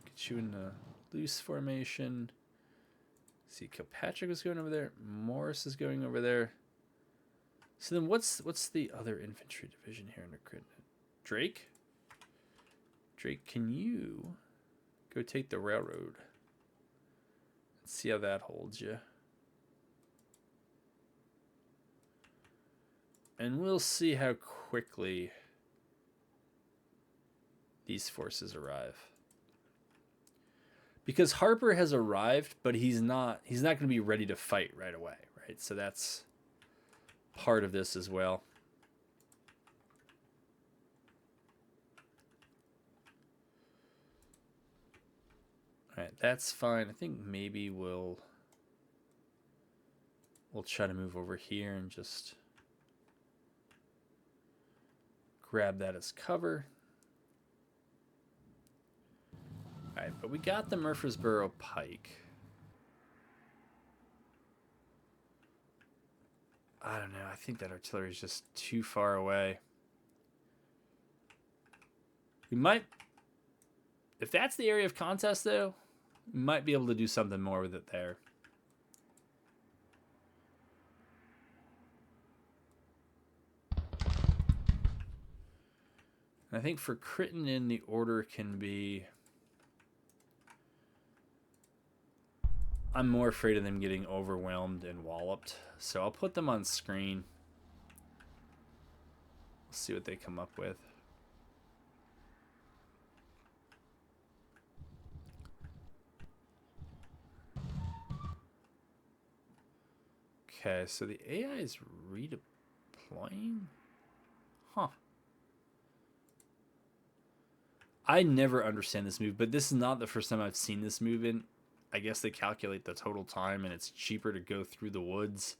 Get you in the loose formation. See, Kilpatrick was going over there. Morris is going over there. So then what's the other infantry division here under Crittenden? Drake? Drake, can you go take the railroad? Let's see how that holds you. And we'll see how quickly these forces arrive. Because Harper has arrived, but he's not going to be ready to fight right away, right? So that's part of this as well. All right, that's fine. I think maybe we'll try to move over here and just grab that as cover. All right, but we got the Murfreesboro Pike. I don't know. I think that artillery is just too far away. We might... If that's the area of contest, though, we might be able to do something more with it there. And I think for Crittenden, the order can be... I'm more afraid of them getting overwhelmed and walloped. So I'll put them on screen. We'll see what they come up with. Okay, so the AI is redeploying? Huh. I never understand this move, but this is not the first time I've seen this move in. I guess they calculate the total time, and it's cheaper to go through the woods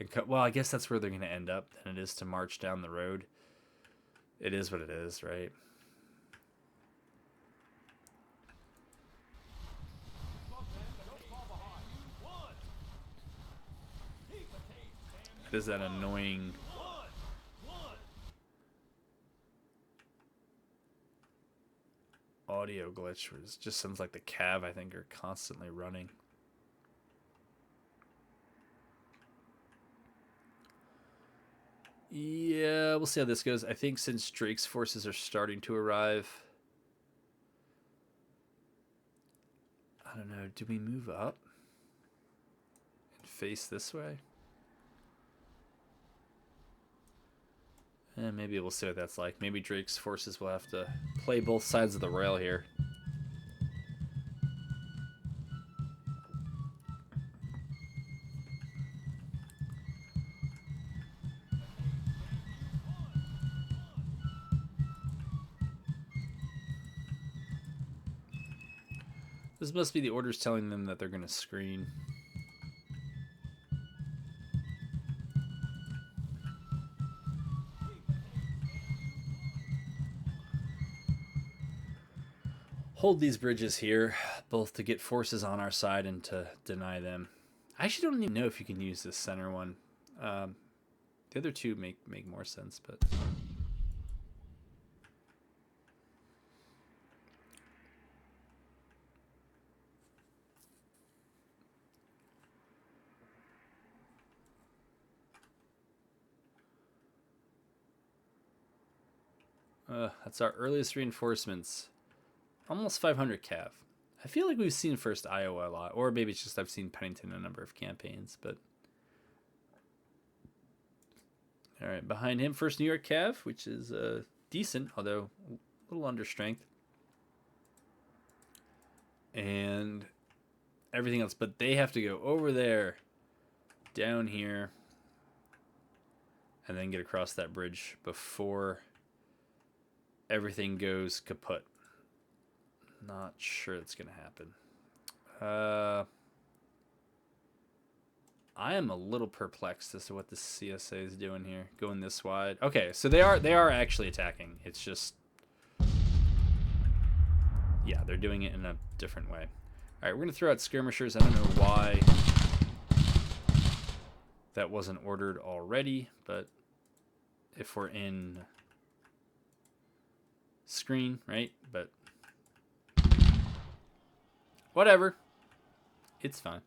and cut. Well, I guess that's where they're going to end up than it is to march down the road. It is what it is, right? It is that annoying... audio glitch where it just sounds like the cav, I think, are constantly running. Yeah, we'll see how this goes. I think since Drake's forces are starting to arrive, I don't know, do we move up and face this way? And maybe we'll see what that's like. Maybe Drake's forces will have to play both sides of the rail here. This must be the orders telling them that they're going to screen. Hold these bridges here, both to get forces on our side and to deny them. I actually don't even know if you can use this center one. The other two make more sense, but... that's our earliest reinforcements. Almost 500 cav. I feel like we've seen 1st Iowa a lot, or maybe it's just I've seen Pennington a number of campaigns, but... All right, behind him, 1st New York cav, which is decent, although a little under strength. And everything else, but they have to go over there, down here, and then get across that bridge before everything goes kaput. Not sure it's going to happen. I am a little perplexed as to what the CSA is doing here, going this wide. Okay, so they are actually attacking. It's just, yeah, they're doing it in a different way. All right, we're going to throw out skirmishers. I don't know why that wasn't ordered already, but if we're in screen, right? But whatever. It's fine.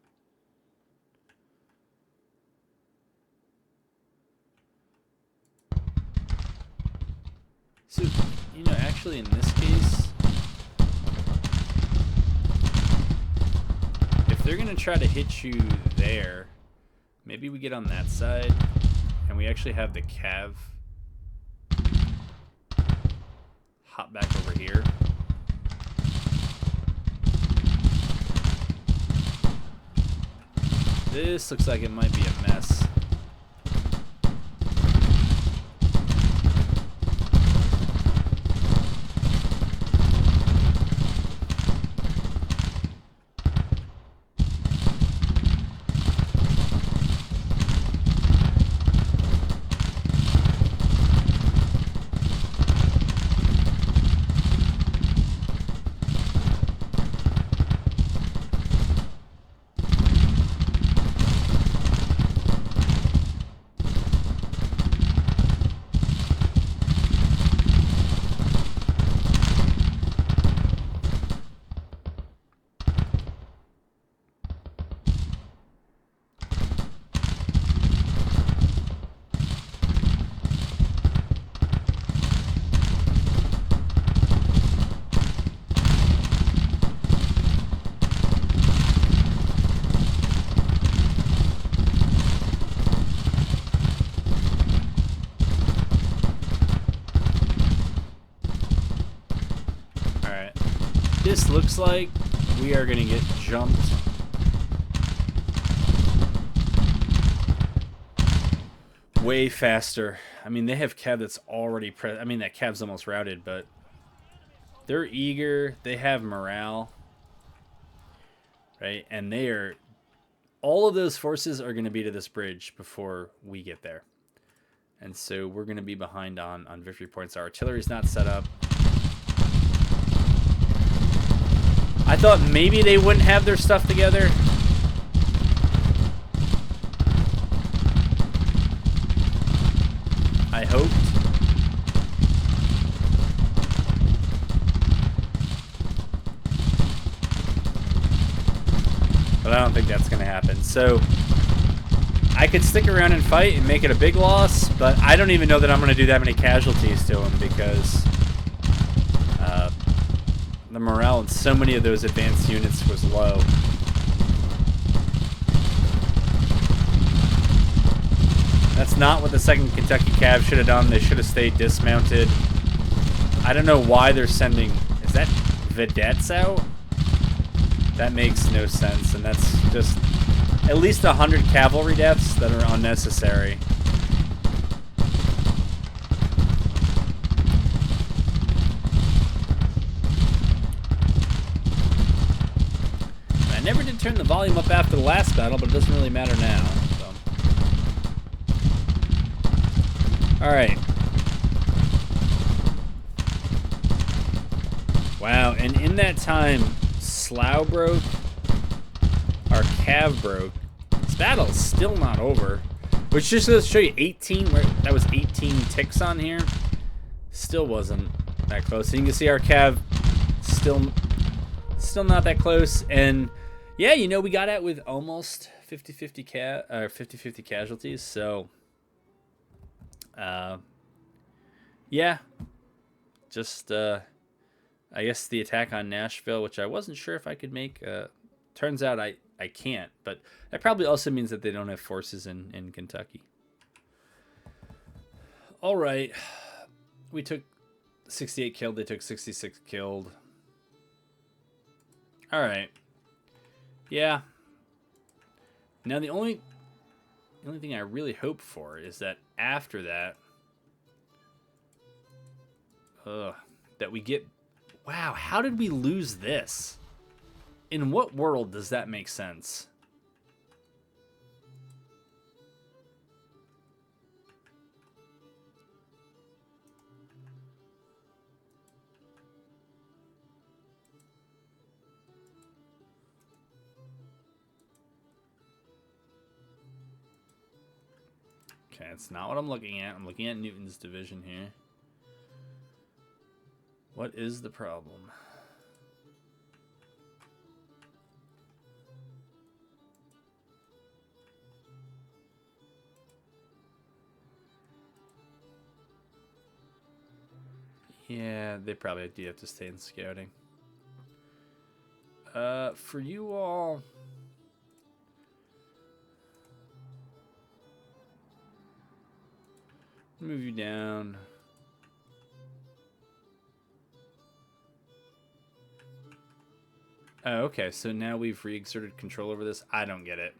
So, you know, actually in this case, if they're going to try to hit you there, maybe we get on that side and we actually have the cav hop back over here. This looks like it might be a mess. This looks like we are going to get jumped. Way faster. I mean, they have cav that's already I mean, that cav's almost routed, but they're eager. They have morale. Right? And they are... all of those forces are going to be to this bridge before we get there. And so we're going to be behind on victory points. Our artillery's not set up. I thought maybe they wouldn't have their stuff together. I hoped. But I don't think that's going to happen. So I could stick around and fight and make it a big loss, but I don't even know that I'm going to do that many casualties to them because the morale in so many of those advanced units was low. That's not what the 2nd Kentucky Cav should have done. They should have stayed dismounted. I don't know why they're sending... is that vedettes out? That makes no sense, and that's just at least 100 cavalry deaths that are unnecessary. turned the volume up after the last battle, but it doesn't really matter now. So. All right. Wow, and in that time, Slough broke, our Cav broke. This battle's still not over. Which just goes to show you 18, that was 18 ticks on here. Still wasn't that close. So you can see our Cav still not that close. And yeah, you know, we got out with almost 50-50 casualties. So yeah, just I guess the attack on Nashville, which I wasn't sure if I could make, turns out I can't, but that probably also means that they don't have forces in Kentucky. All right. We took 68 killed. They took 66 killed. All right. Yeah. Now the only thing I really hope for is that after that, that we get... Wow, how did we lose this? In what world does that make sense? Okay, that's not what I'm looking at. I'm looking at Newton's division here. What is the problem? Yeah, they probably do have to stay in scouting. For you all... Move you down. Oh, okay, so now we've re-exerted control over this. I don't get it.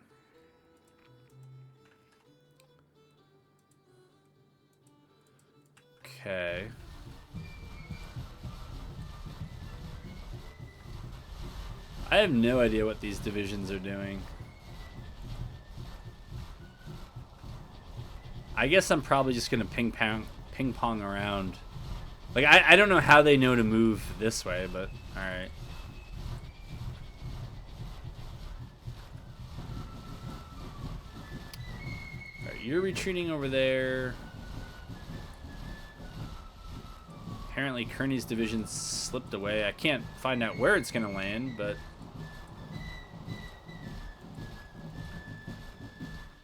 Okay. I have no idea what these divisions are doing. I guess I'm probably just gonna ping pong around. Like I don't know how they know to move this way, but all right. All right, you're retreating over there. Apparently, Kearney's division slipped away. I can't find out where it's gonna land, but.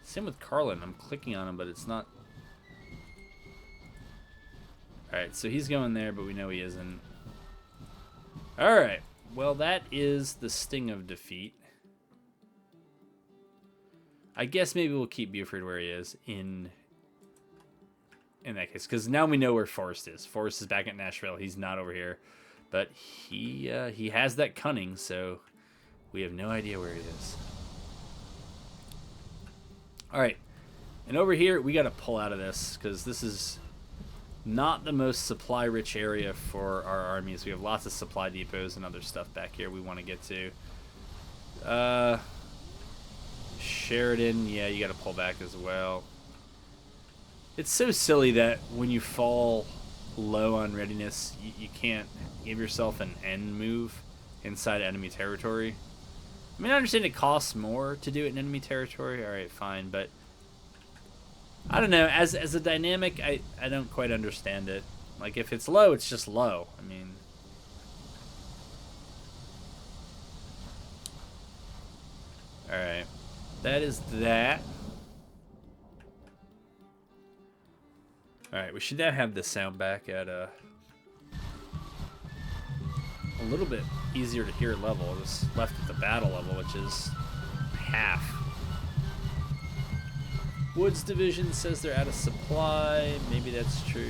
Same with Carlin. I'm clicking on him, but it's not. Alright, so he's going there, but we know he isn't. Alright, well, that is the sting of defeat. I guess maybe we'll keep Buford where he is in that case, because now we know where Forrest is. Forrest is back at Nashville. He's not over here, but he has that cunning, so we have no idea where he is. All right, and over here, we got to pull out of this because this is not the most supply-rich area for our armies. We have lots of supply depots and other stuff back here we want to get to. Sheridan, yeah, you got to pull back as well. It's so silly that when you fall low on readiness, you can't give yourself an end move inside enemy territory. I mean, I understand it costs more to do it in enemy territory. All right, fine, but I don't know. As a dynamic, I don't quite understand it. Like, if it's low, it's just low. I mean, all right, that is that. All right, we should now have the sound back at a little bit easier to hear level. It was left at the battle level, which is half. Woods division says they're out of supply. Maybe that's true.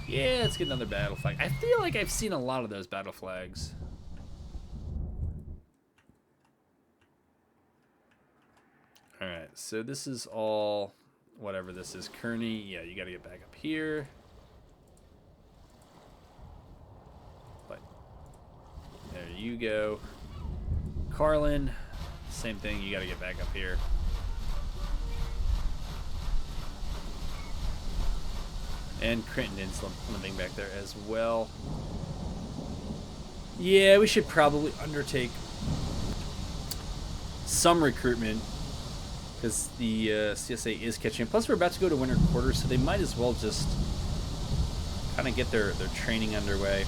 Yeah, let's get another battle flag. I feel like I've seen a lot of those battle flags. Alright, so this is all, whatever this is, Kearney. Yeah, you gotta get back up here. you go. Carlin, same thing. You got to get back up here. And Crittenden's limping back there as well. Yeah, we should probably undertake some recruitment because the CSA is catching up. Plus, we're about to go to winter quarters, so they might as well just kind of get their training underway.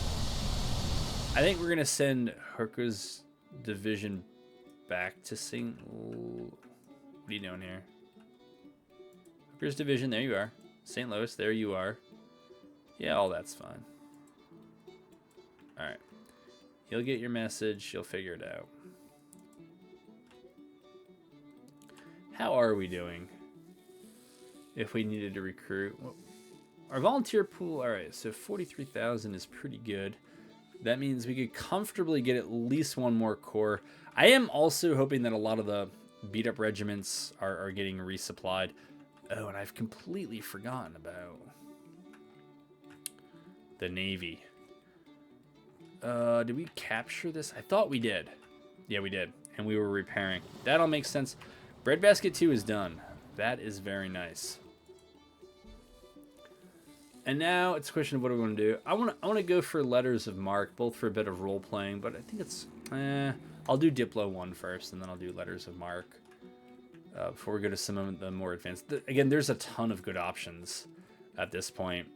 I think we're going to send Hooker's division back to St. What are you doing here? Hooker's division, there you are. St. Louis, there you are. Yeah, all that's fine. All right. You'll get your message. You'll figure it out. How are we doing? If we needed to recruit. Well, our volunteer pool, all right, so 43,000 is pretty good. That means we could comfortably get at least one more corps. I am also hoping that a lot of the beat-up regiments are getting resupplied. Oh, and I've completely forgotten about the Navy. Did we capture this? I thought we did. Yeah, we did. And we were repairing. That all makes sense. Breadbasket 2 is done. That is very nice. And now it's a question of what we want to do. I want to go for letters of marque, both for a bit of role playing, but I think it's I'll do Diplo 1 first, and then I'll do letters of marque before we go to some of the more advanced. Again, there's a ton of good options at this point.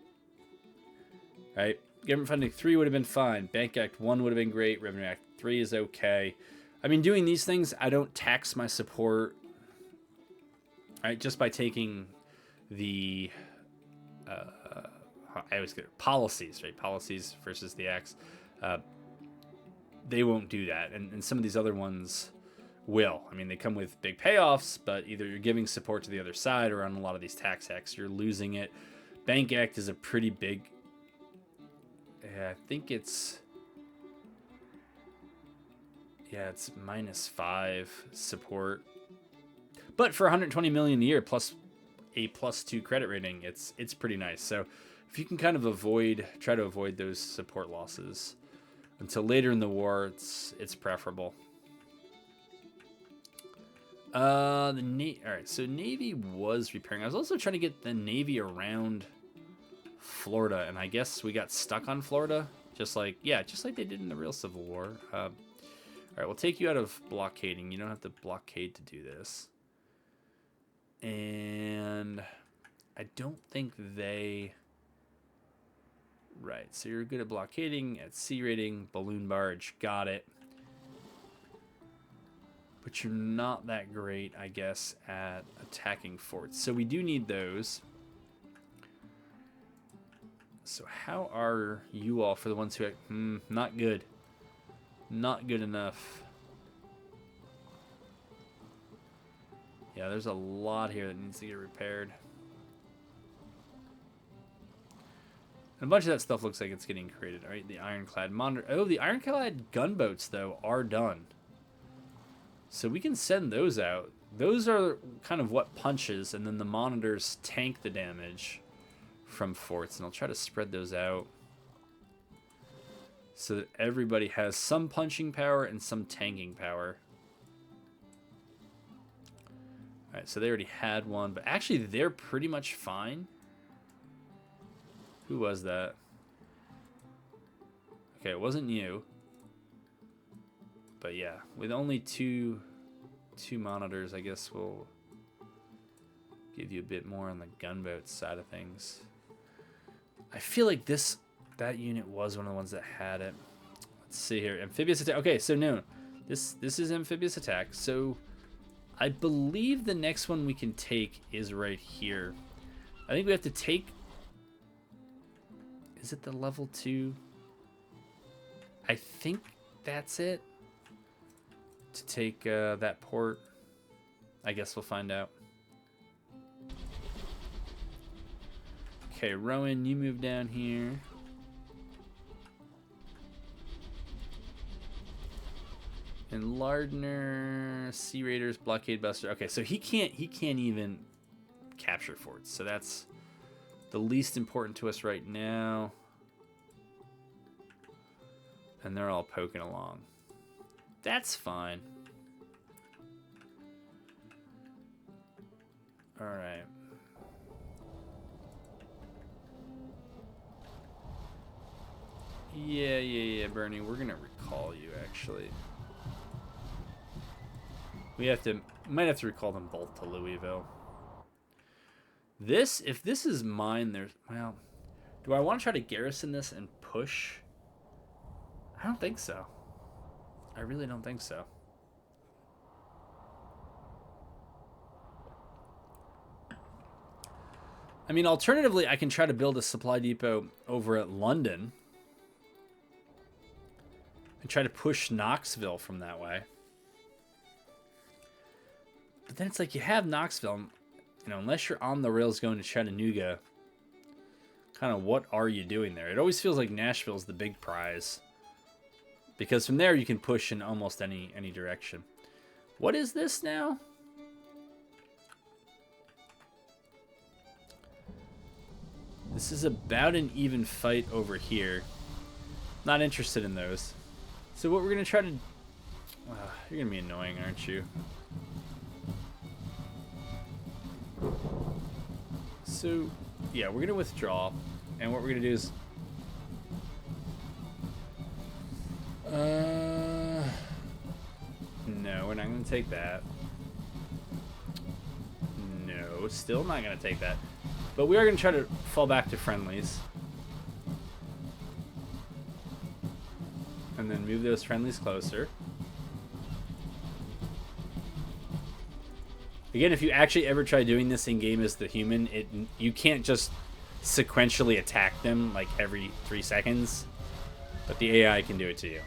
Right? Government funding 3 would have been fine. Bank Act 1 would have been great. Revenue Act 3 is okay. I mean, doing these things, I don't tax my support. Right? Just by taking the I always get policies, right? Policies versus the acts. They won't do that. And some of these other ones will. I mean, they come with big payoffs, but either you're giving support to the other side, or on a lot of these tax acts, you're losing it. Bank Act is a pretty big... I think it's... Yeah, it's -5 support. But for 120 million a year plus a +2 credit rating, it's pretty nice. So if you can kind of try to avoid those support losses until later in the war, it's preferable. All right, so Navy was repairing. I was also trying to get the Navy around Florida, and I guess we got stuck on Florida, just like they did in the real Civil War. All right, we'll take you out of blockading. You don't have to blockade to do this. And I don't think they... Right, so you're good at blockading, at sea raiding, balloon barge, got it. But you're not that great, I guess, at attacking forts. So we do need those. So how are you all for the ones who... not good. Not good enough. Yeah, there's a lot here that needs to get repaired. And a bunch of that stuff looks like it's getting created. All right, the ironclad monitor. Oh, the ironclad gunboats, though, are done. So we can send those out. Those are kind of what punches, and then the monitors tank the damage from forts. And I'll try to spread those out so that everybody has some punching power and some tanking power. All right, so they already had one, but actually they're pretty much fine. Who was that? Okay, it wasn't you. But yeah, with only two monitors, I guess we'll give you a bit more on the gunboat side of things. I feel like that unit was one of the ones that had it. Let's see here, amphibious attack. Okay, so no, this is amphibious attack. So I believe the next one we can take is right here. I think we have to take... Is it the level 2? I think that's it. To take that port. I guess we'll find out. Okay, Rowan, you move down here. And Lardner, Sea Raiders, Blockade Buster. Okay, so he can't even capture forts. So that's the least important to us right now. And they're all poking along. That's fine. All right. Yeah, Bernie. We're gonna recall you, actually. Might have to recall them both to Louisville. If this is mine, well, do I want to try to garrison this and push? I don't think so. I really don't think so. I mean, alternatively, I can try to build a supply depot over at London and try to push Knoxville from that way. But then it's like you have Knoxville, you know, unless you're on the rails going to Chattanooga, kind of what are you doing there? It always feels like Nashville's the big prize, because from there you can push in almost any direction. What is this now? This is about an even fight over here. Not interested in those. So what we're going to try to... you're going to be annoying, aren't you? So, yeah, we're going to withdraw. And what we're going to do is... no, we're not going to take that. No, still not going to take that. But we are going to try to fall back to friendlies. And then move those friendlies closer. Again, if you actually ever try doing this in game as the human, you can't just sequentially attack them like every 3 seconds. But the AI can do it to you.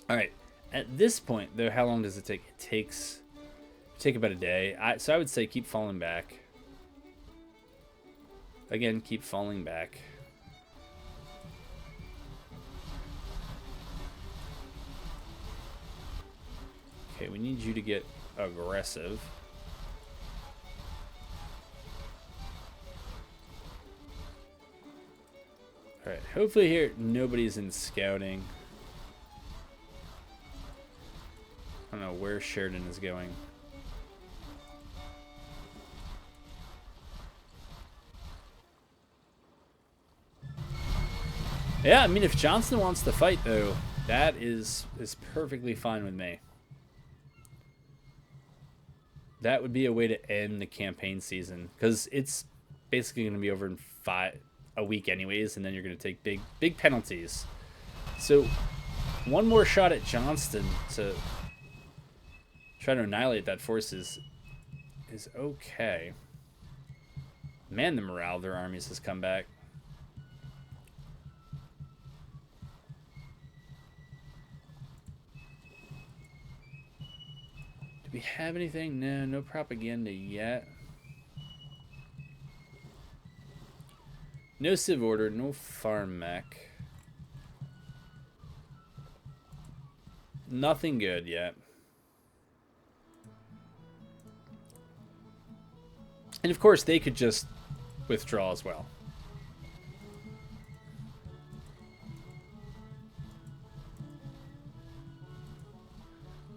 All right. At this point, though, how long does it take? It takes about a day. So I would say keep falling back. Again, keep falling back. Okay, we need you to get aggressive. All right. Hopefully here nobody's in scouting. I don't know where Sheridan is going. Yeah, I mean, if Johnston wants to fight, though, that is perfectly fine with me. That would be a way to end the campaign season, because it's basically going to be over in a week anyways, and then you're going to take big penalties. So one more shot at Johnston to try to annihilate that force is okay. Man, the morale of their armies has come back. Do we have anything? No propaganda yet. No civ order, no farm mech. Nothing good yet. And of course, they could just withdraw as well.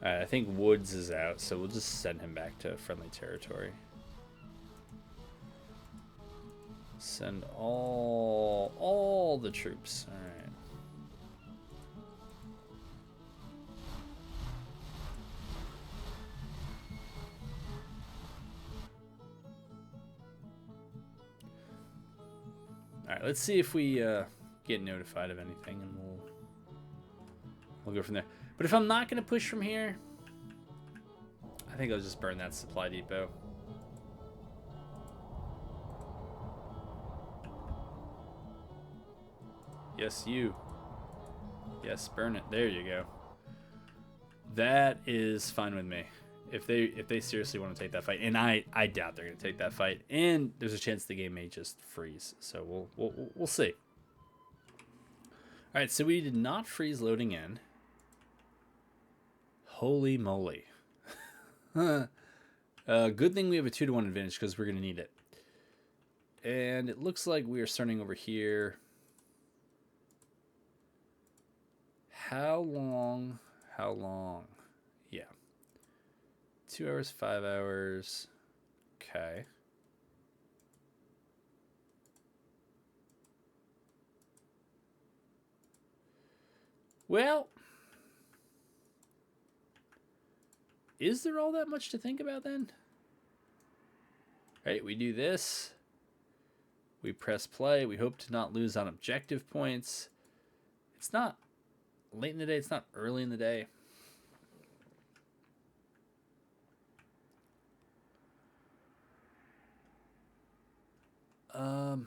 Alright, I think Woods is out, so we'll just send him back to friendly territory. Send all the troops. Alright. Alright, let's see if we get notified of anything, and we'll go from there. But if I'm not going to push from here, I think I'll just burn that supply depot. Yes, you. Yes, burn it. There you go. That is fine with me. If they seriously want to take that fight, and I doubt they're going to take that fight, and there's a chance the game may just freeze. So we'll see. All right, so we did not freeze loading in. Holy moly. Good thing we have a 2-to-1 advantage because we're going to need it. And it looks like we are starting over here. How long? How long? Yeah. 2 hours, 5 hours. Okay. Well, is there all that much to think about then? Right, we do this. We press play. We hope to not lose on objective points. It's not late in the day. It's not early in the day. All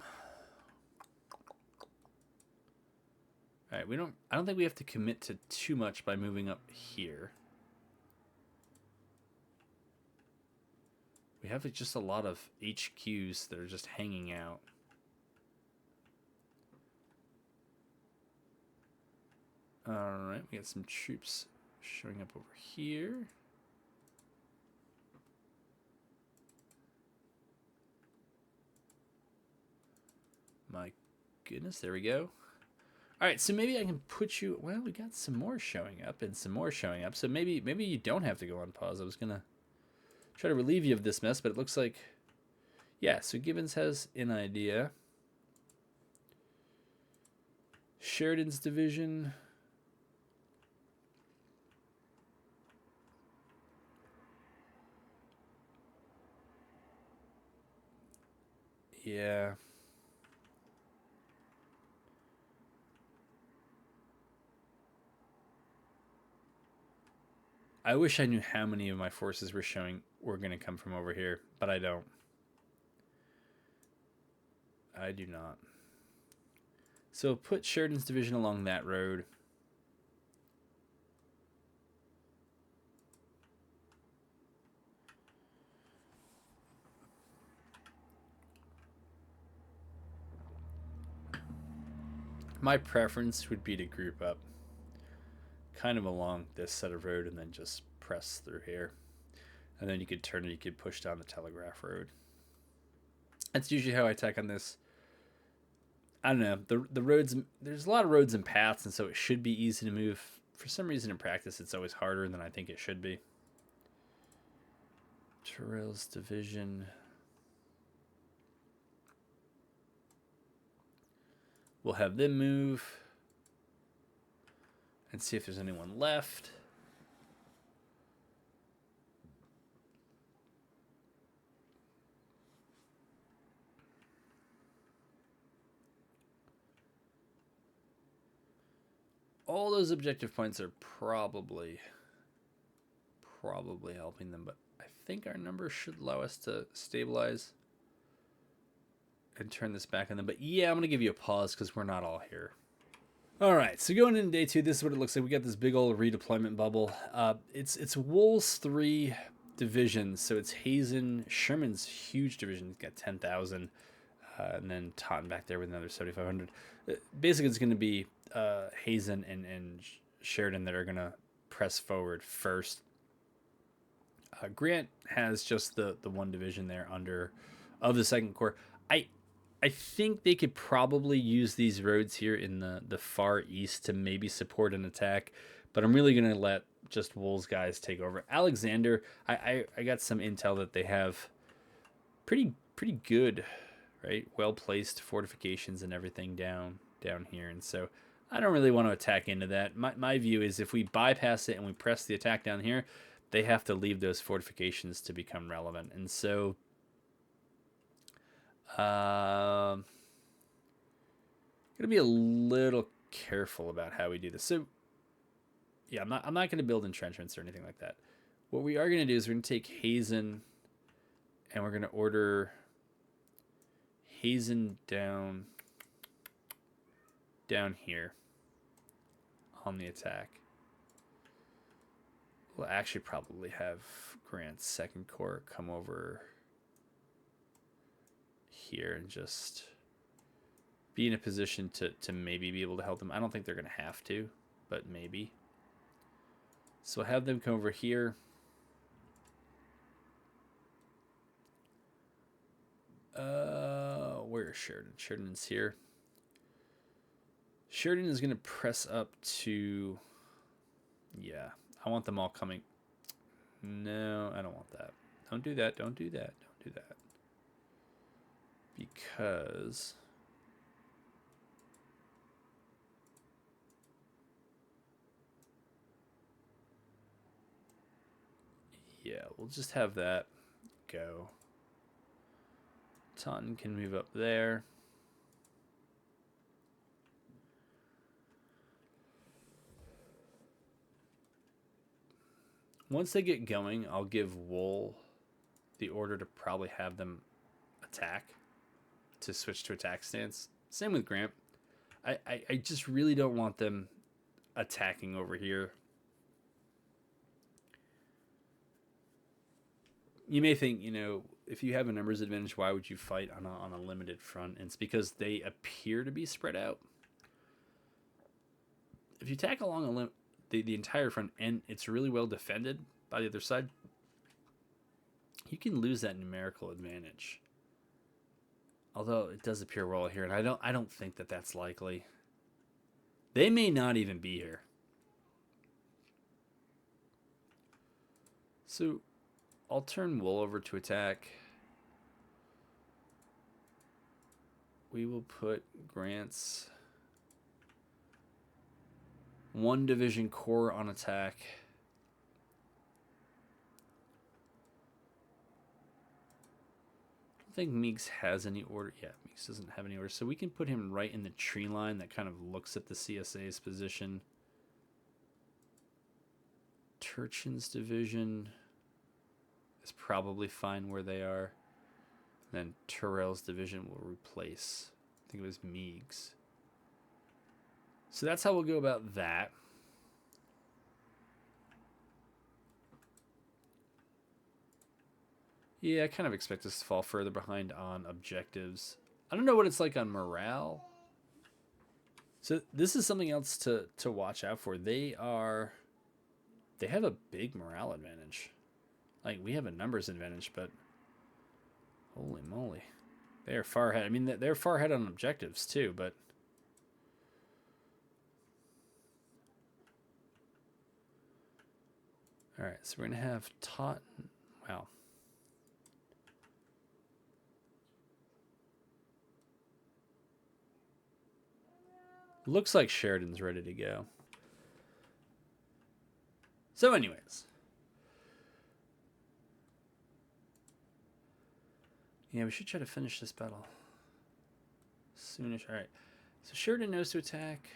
right, I don't think we have to commit to too much by moving up here. We have just a lot of HQs that are just hanging out. All right, we got some troops showing up over here. My goodness, there we go. All right, so maybe I can put you. Well, we got some more showing up and some more showing up. So maybe you don't have to go on pause. I was gonna try to relieve you of this mess, but it looks like, yeah. So Gibbons has an idea. Sheridan's division. Yeah. I wish I knew how many of my forces were going to come from over here, but I don't. I do not. So put Sheridan's division along that road. My preference would be to group up kind of along this set of road and then just press through here. And then you could turn it, you could push down the Telegraph Road. That's usually how I attack on this. I don't know. The roads, there's a lot of roads and paths, and so it should be easy to move. For some reason in practice, it's always harder than I think it should be. Terrell's division. We'll have them move and see if there's anyone left. All those objective points are probably helping them, but I think our numbers should allow us to stabilize and turn this back on them. But yeah, I'm going to give you a pause because we're not all here. All right, so going into day 2, this is what it looks like. We got this big old redeployment bubble. It's Wool's 3 divisions, so it's Hazen, Sherman's huge division. He's got 10,000, and then Totten back there with another 7,500. Basically, it's going to be Hazen and Sheridan that are going to press forward first. Grant has just the one division there under of the 2nd Corps. I think they could probably use these roads here in the far east to maybe support an attack, but I'm really going to let just Wool's guys take over. Alexander, I got some intel that they have pretty good, right, well-placed fortifications and everything down here, and so I don't really want to attack into that. My view is if we bypass it and we press the attack down here, they have to leave those fortifications to become relevant, and so gonna be a little careful about how we do this. So yeah, I'm not gonna build entrenchments or anything like that. What we are gonna do is we're gonna take Hazen and we're gonna order Hazen down here on the attack. We'll actually probably have Grant's 2nd Corps come over here and just be in a position to maybe be able to help them. I don't think they're going to have to, but maybe. So have them come over here. Where is Sheridan? Sheridan's here. Sheridan is going to press up to... Yeah, I want them all coming. No, I don't want that. Don't do that. Don't do that. Don't do that. Because... Yeah, we'll just have that go. Taunton can move up there. Once they get going, I'll give Wool the order to probably have them attack, to switch to attack stance. Same with Grant. I just really don't want them attacking over here. You may think, you know, if you have a numbers advantage, why would you fight on a limited front? And it's because they appear to be spread out. If you attack along the entire front and it's really well defended by the other side, you can lose that numerical advantage. Although it does appear well here, and I don't think that that's likely. They may not even be here. So I'll turn Wool over to attack. We will put Grant's 1 Division Corps on attack. I don't think Meeks has any order. Yeah, Meeks doesn't have any order. So we can put him right in the tree line that kind of looks at the CSA's position. Turchin's division is probably fine where they are. Then Terrell's division will replace, I think it was Meigs. So that's how we'll go about that. Yeah, I kind of expect us to fall further behind on objectives. I don't know what it's like on morale. So this is something else to watch out for. They have a big morale advantage. Like, we have a numbers advantage, but holy moly. They are far ahead. I mean, they're far ahead on objectives too, but all right, so we're going to have Taunton. Wow. Looks like Sheridan's ready to go. So anyways. Yeah, we should try to finish this battle soonish. All right. So Sheridan knows to attack.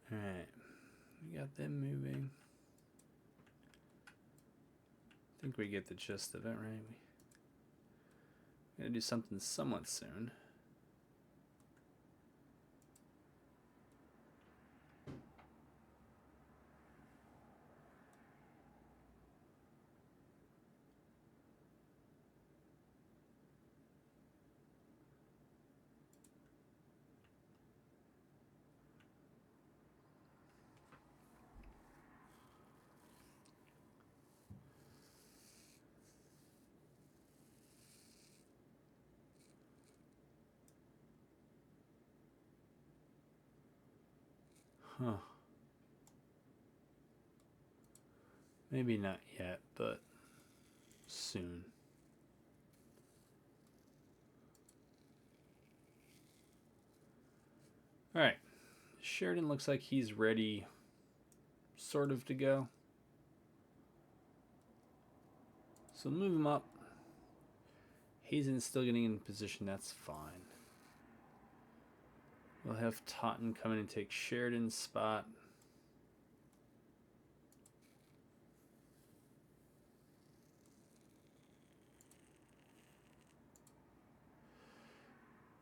All right. We got them moving. I think we get the gist of it, right? We're going to do something somewhat soon. Huh. Maybe not yet, but soon. All right. Sheridan looks like he's ready, sort of, to go. So move him up. Hazen's still getting in position. That's fine. We'll have Taunton come in and take Sheridan's spot.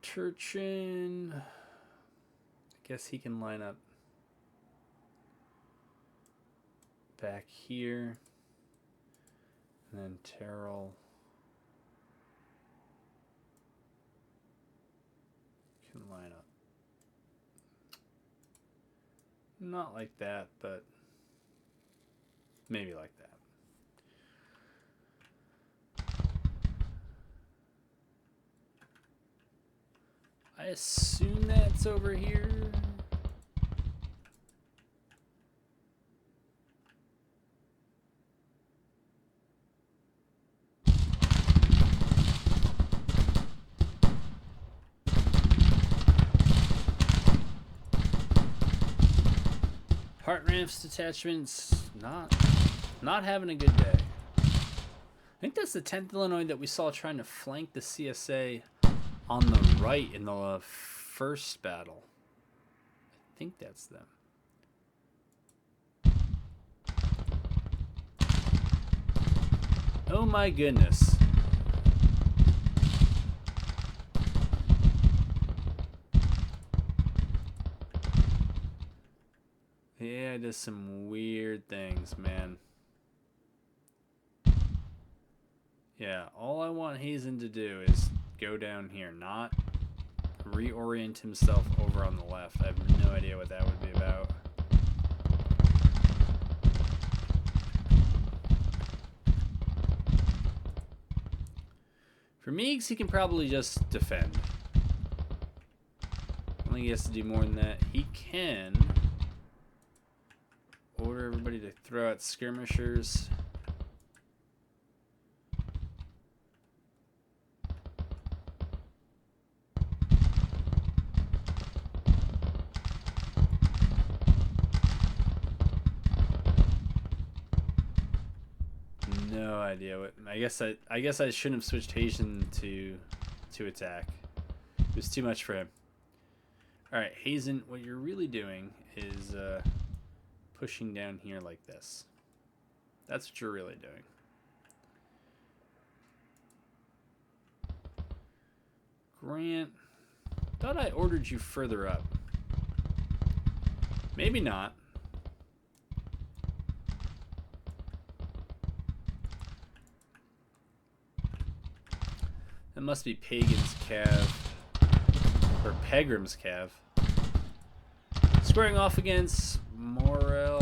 Turchin. I guess he can line up back here. And then Terrell. Not like that, but maybe like that. I assume that's over here. Heart Ramps detachments not having a good day. I think that's the 10th Illinois that we saw trying to flank the CSA on the right in the first battle. I think that's them. Oh my goodness. Yeah, it does some weird things, man. Yeah, all I want Hazen to do is go down here, not reorient himself over on the left. I have no idea what that would be about. For Meigs, he can probably just defend. I don't think he has to do more than that. He can order everybody to throw out skirmishers. No idea what. I guess I shouldn't have switched Hazen to attack. It was too much for him. All right, Hazen, what you're really doing is pushing down here like this. That's what you're really doing. Grant, thought I ordered you further up. Maybe not. That must be Pagan's Cav, or Pegram's Cav. Squaring off against Morrell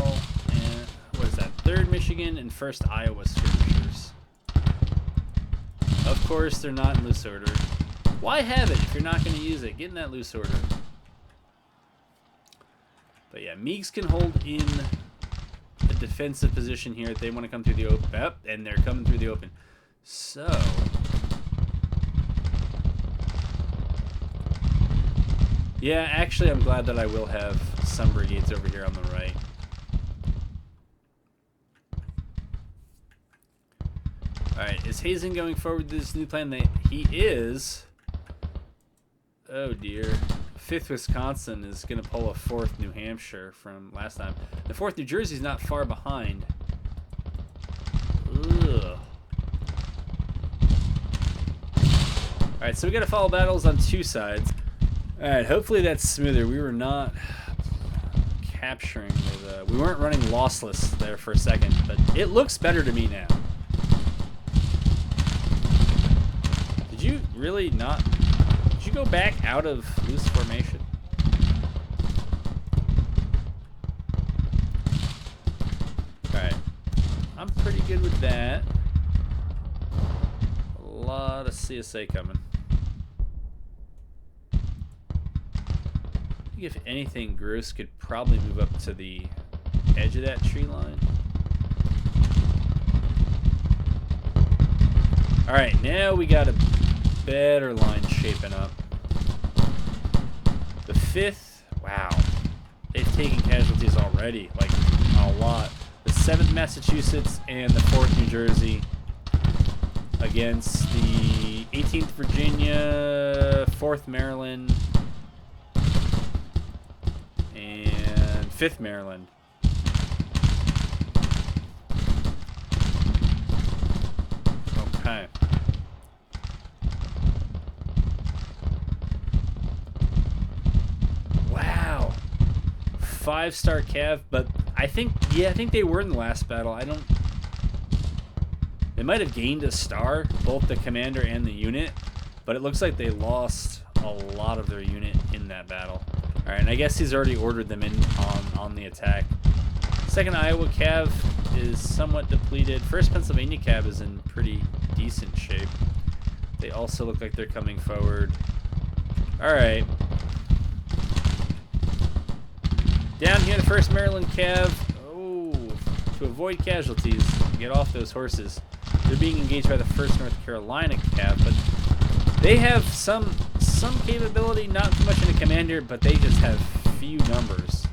and, what is that, 3rd Michigan and 1st Iowa skirmishers. Of course, they're not in loose order. Why have it if you're not going to use it? Get in that loose order. But yeah, Meigs can hold in a defensive position here if they want to come through the open. Yep, and they're coming through the open. So yeah, actually, I'm glad that I will have some brigades over here on the right. Alright, is Hazen going forward with this new plan? He is. Oh dear. 5th Wisconsin is going to pull a 4th New Hampshire from last time. The 4th New Jersey is not far behind. Ugh. Alright, so we got to follow battles on 2 sides. Alright, hopefully that's smoother. We were not capturing with, we weren't running lossless there for a second, but it looks better to me now. Did you really not? Did you go back out of loose formation? Alright, I'm pretty good with that. A lot of CSA coming. If anything, Gross could probably move up to the edge of that tree line. Alright, now we got a better line shaping up. The 5th, wow. They've taken casualties already, like a lot. The 7th Massachusetts and the 4th New Jersey against the 18th Virginia, 4th Maryland, and 5th Maryland. Okay. Wow. 5-star Cav, but I think they were in the last battle. They might have gained a star, both the commander and the unit, but it looks like they lost a lot of their unit in that battle. Alright, and I guess he's already ordered them in on the attack. 2nd Iowa Cav is somewhat depleted. 1st Pennsylvania Cav is in pretty decent shape. They also look like they're coming forward. Alright. Down here, the 1st Maryland Cav. Oh, to avoid casualties, get off those horses. They're being engaged by the 1st North Carolina Cav, but they have some capability, not too much in a commander, but they just have few numbers.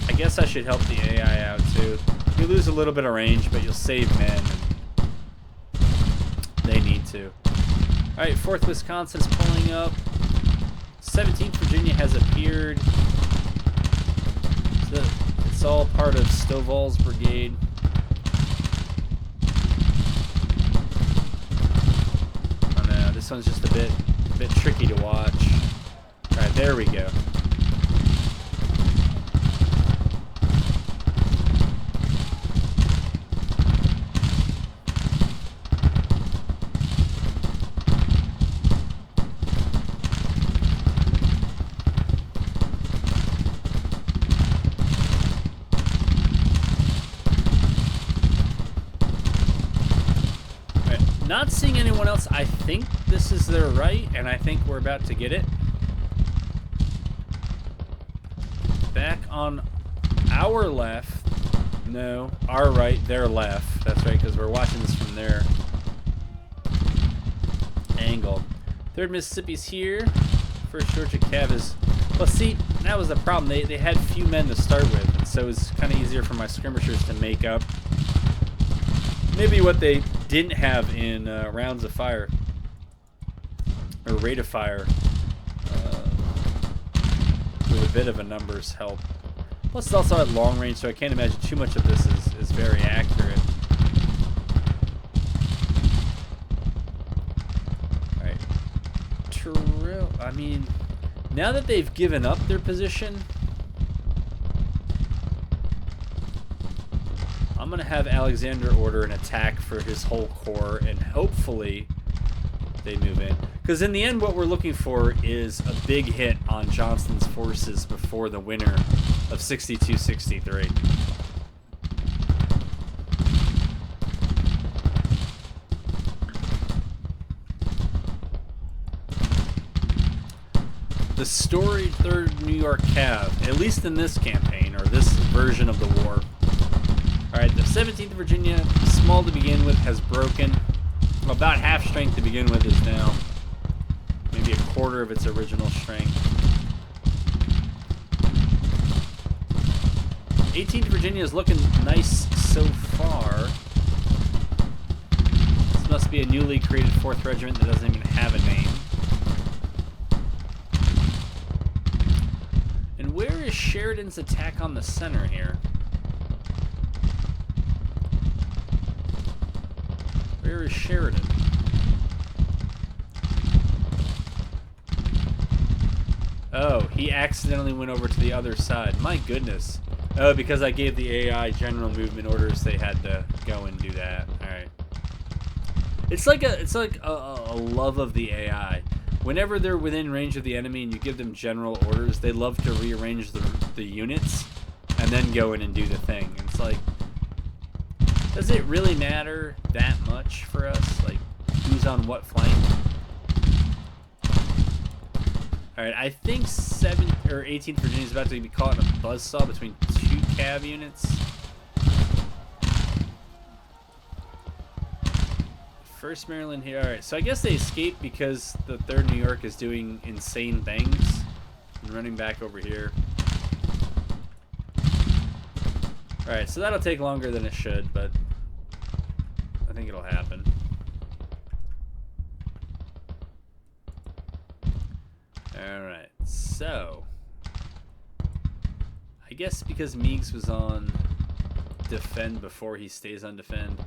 I guess I should help the AI out too. You lose a little bit of range, but you'll save men. They need to. Alright, 4th Wisconsin's pulling up. 17th Virginia has appeared. So it's all part of Stovall's brigade. Oh no, this one's just a bit tricky to watch. Alright, there we go. Not seeing anyone else. I think this is their right, and I think we're about to get it. Back on our left. No, our right, their left. That's right, because we're watching this from their angle. 3rd Mississippi's here. 1st Georgia Cav is... Well, see, that was the problem. They had few men to start with, and so it was kind of easier for my skirmishers to make up maybe what they didn't have in rounds of fire or rate of fire with a bit of a numbers help. Plus it's also at long range, so I can't imagine too much of this is very accurate. Alright. I mean, now that they've given up their position, I'm going to have Alexander order an attack for his whole corps, and hopefully they move in. Because in the end, what we're looking for is a big hit on Johnston's forces before the winter of 62-63. The storied 3rd New York Cav, at least in this campaign, or this version of the war. Alright, the 17th Virginia, small to begin with, has broken. Well, about half strength to begin with is now maybe a quarter of its original strength. 18th Virginia is looking nice so far. This must be a newly created 4th Regiment that doesn't even have a name. And where is Sheridan's attack on the center here? Where is Sheridan? Oh, he accidentally went over to the other side. My goodness. Oh, because I gave the AI general movement orders, they had to go and do that. Alright. It's like a love of the AI. Whenever they're within range of the enemy and you give them general orders, they love to rearrange the units and then go in and do the thing. And it's like, does it really matter that much for us? Like, who's on what flank? Alright, I think 7th or 18th Virginia is about to be caught in a buzzsaw between 2 cav units. 1st Maryland here. Alright, so I guess they escaped because the 3rd New York is doing insane things and running back over here. Alright, so that'll take longer than it should, but I think it'll happen. Alright, so I guess because Meigs was on defend before he stays on defend.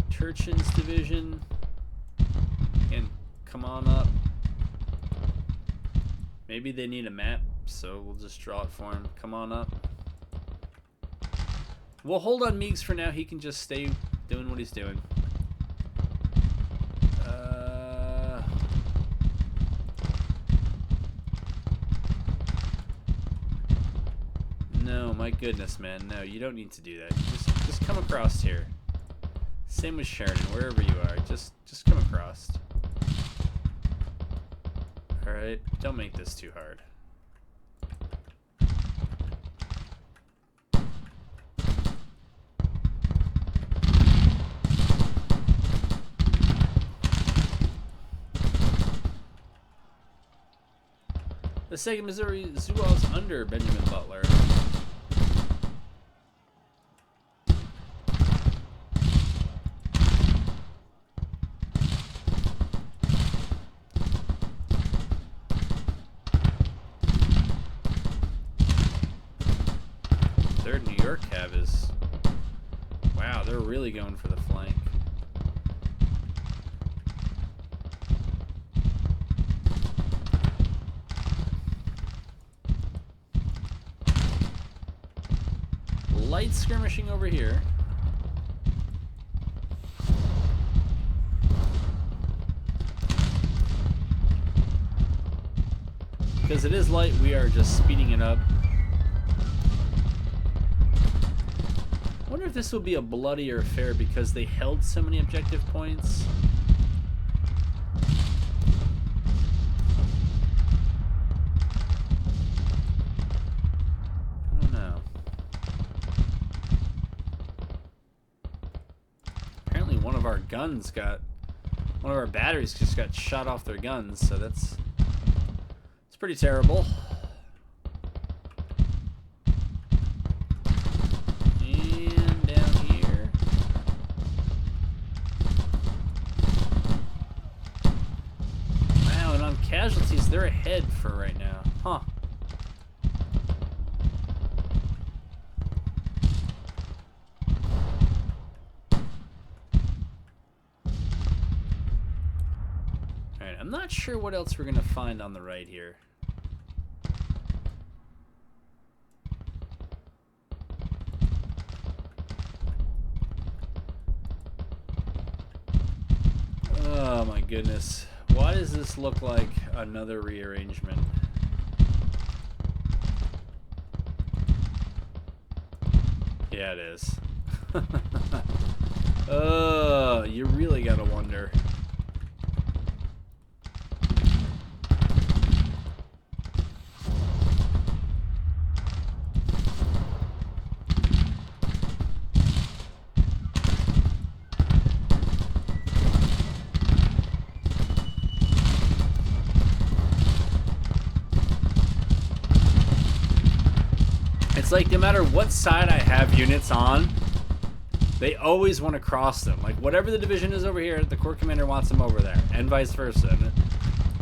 Turchin's division can come on up. Maybe they need a map, so we'll just draw it for him. Come on up. We'll hold on Meigs for now. He can just stay doing what he's doing. No, my goodness, man. No, you don't need to do that. Just come across here. Same with Sheridan, wherever you are. Just come across. Alright, don't make this too hard. The 2nd Missouri Zouaves under Benjamin Butler. Third New York Cav is... Wow, they're really going for the flank. Light skirmishing over here. Because it is light, we are just speeding it up. I wonder if this will be a bloodier affair because they held so many objective points. One of our batteries just got shot off their guns, so it's pretty terrible. And down here. Wow, and on casualties, they're ahead for right now. Huh. I'm not sure what else we're gonna find on the right here. Oh my goodness. Why does this look like another rearrangement? Yeah, it is. Oh, you really gotta wonder. It's like no matter what side I have units on, they always want to cross them. Like whatever the division is over here, the Corps Commander wants them over there, and vice versa. And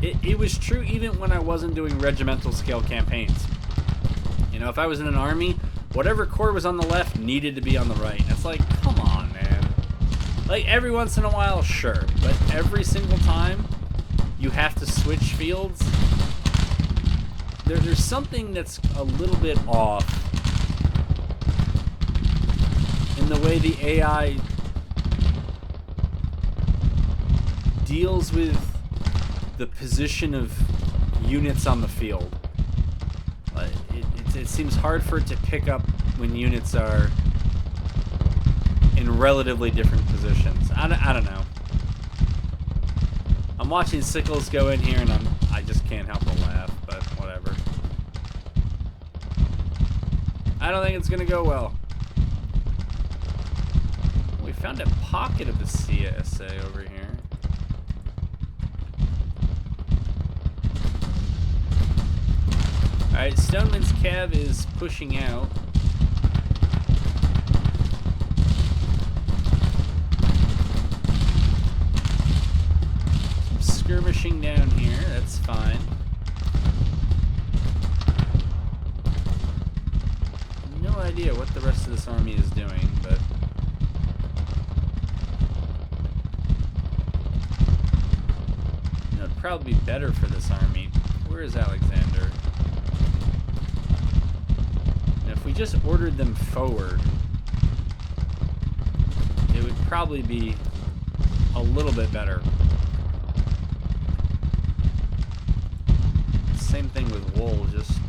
it was true even when I wasn't doing regimental scale campaigns. You know, if I was in an army, whatever corps was on the left needed to be on the right. And it's like, come on, man. Like every once in a while, sure, but every single time you have to switch fields. There's something that's a little bit off in the way the AI deals with the position of units on the field. It seems hard for it to pick up when units are in relatively different positions. I don't know. I'm watching Sickles go in here and I just can't help but laugh, but whatever. I don't think it's gonna go well. We found a pocket of the CSA over here. Alright, Stoneman's Cav is pushing out. Some skirmishing down here, that's fine. No idea what the rest of this army is doing, but it'd probably be better for this army. Where is Alexander? And if we just ordered them forward, it would probably be a little bit better. Same thing with Wool, just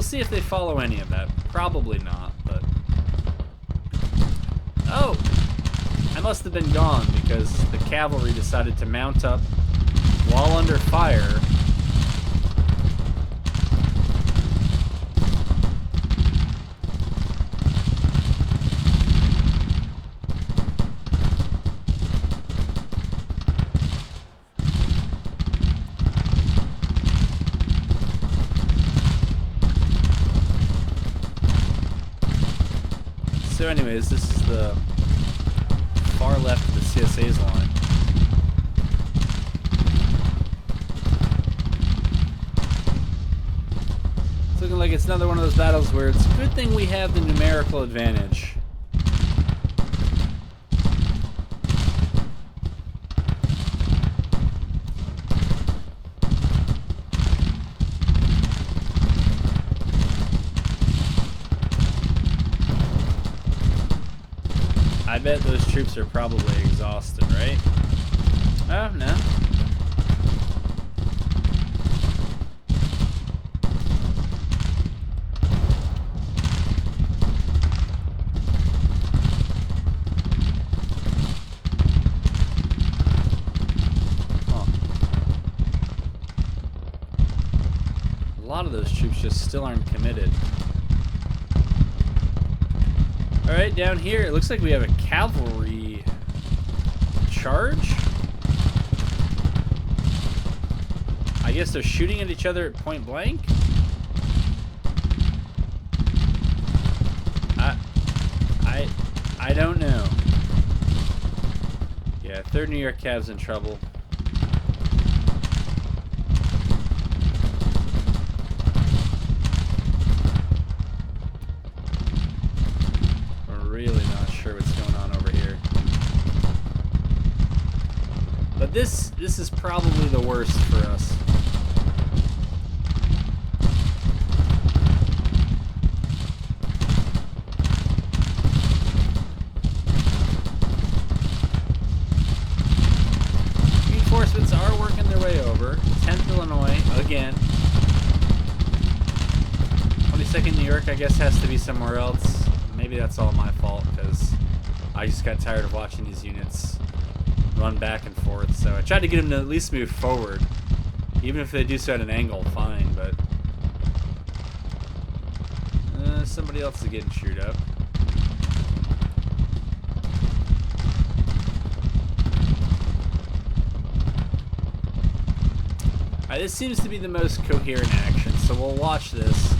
we'll see if they follow any of that. Probably not, but... Oh! I must have been gone because the cavalry decided to mount up while under fire. So anyways, this is the far left of the CSA's line. It's looking like it's another one of those battles where it's a good thing we have the numerical advantage. I bet those troops are probably exhausted, right? Oh, no. Huh. A lot of those troops just still aren't committed. Alright, down here, it looks like we have a cavalry charge. I guess they're shooting at each other at point blank. I don't know. Yeah, 3rd New York Cav's in trouble. Really not sure what's going on over here. But this is probably the worst for us. Reinforcements are working their way over. 10th Illinois again. 22nd New York, I guess, has to be somewhere else. Maybe that's all my fault because I just got tired of watching these units run back and forth. So I tried to get them to at least move forward. Even if they do so at an angle, fine, but... somebody else is getting chewed up. Alright, this seems to be the most coherent action, so we'll watch this.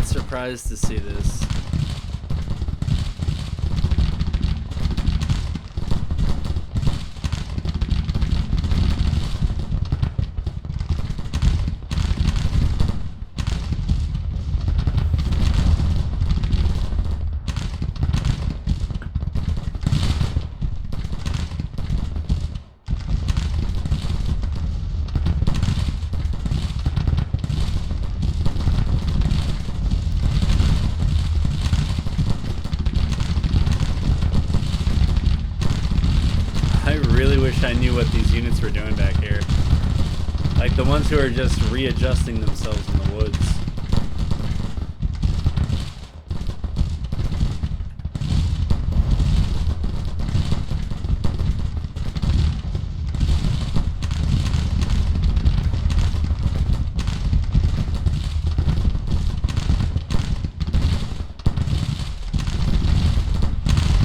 Surprised to see this. I knew what these units were doing back here. Like the ones who are just readjusting themselves in the woods.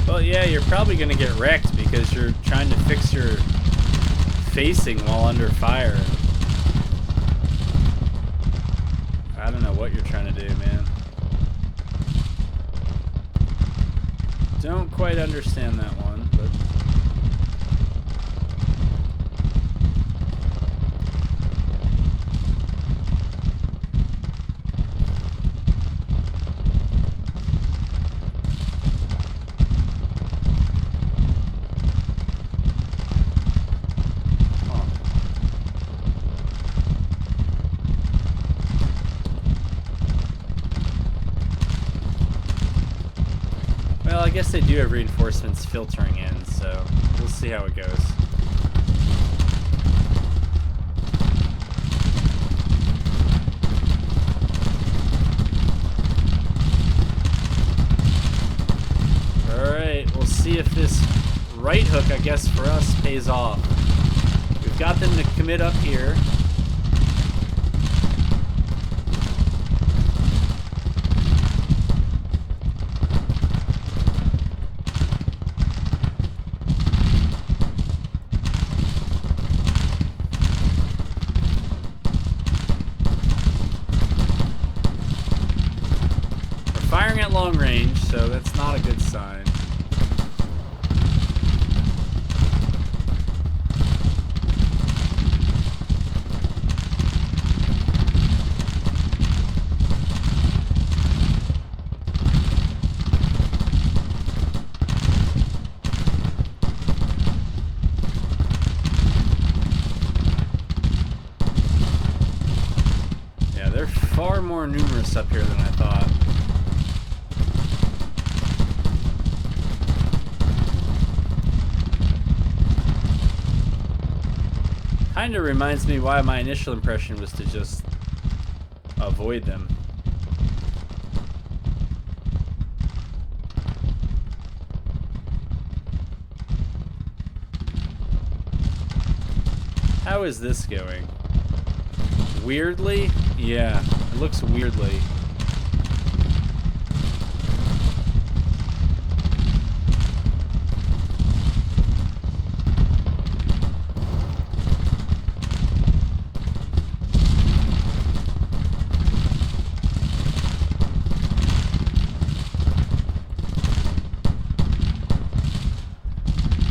Well, yeah, you're probably going to get wrecked because you're trying to fix your facing while under fire. I don't know what what you're trying to do, man. Don't quite understand that one, but... Well, I guess they do have reinforcements filtering in, so we'll see how it goes. Alright, we'll see if this right hook, I guess, for us pays off. We've got them to commit up here. Firing at long range, so that's not a good sign. Yeah, they're far more numerous up here than I thought. Kind of reminds me why my initial impression was to just avoid them. How is this going? Weirdly? Yeah, it looks weirdly.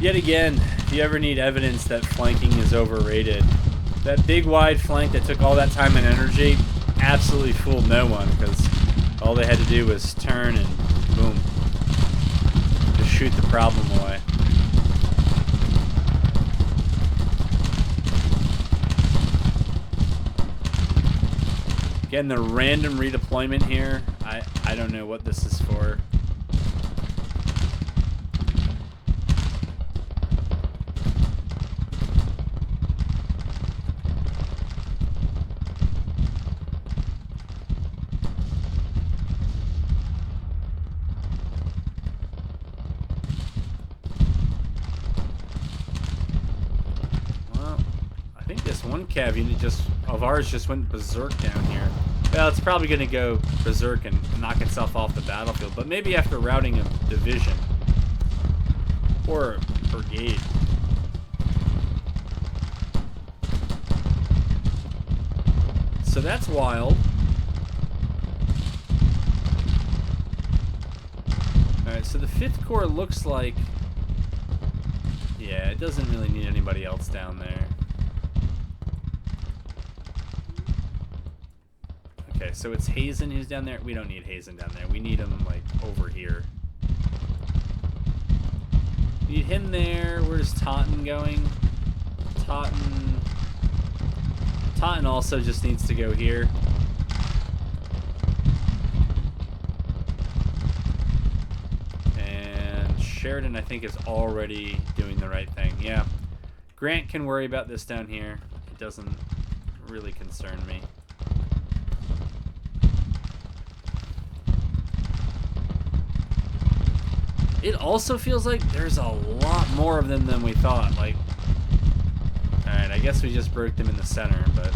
Yet again, if you ever need evidence that flanking is overrated, that big wide flank that took all that time and energy absolutely fooled no one, because all they had to do was turn and boom, just shoot the problem away. Again, the random redeployment here, I don't know what this is for. One cav unit of ours just went berserk down here. Well, it's probably going to go berserk and knock itself off the battlefield, but maybe after routing a division or a brigade. So that's wild. Alright, so the 5th Corps looks like... Yeah, it doesn't really need anybody else down there. Okay, so it's Hazen who's down there. We don't need Hazen down there. We need him, like, over here. Need him there. Where's Taunton going? Taunton also just needs to go here. And Sheridan, I think, is already doing the right thing. Yeah. Grant can worry about this down here. It doesn't really concern me. It also feels like there's a lot more of them than we thought. Like, alright, I guess we just broke them in the center, but...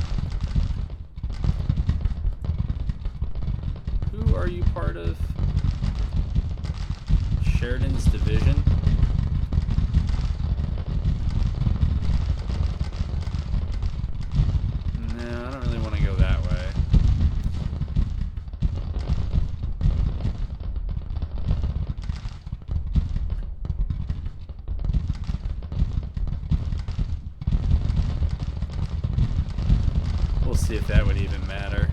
Who are you part of? Sheridan's division? No, I don't really want to go that way. see if that would even matter.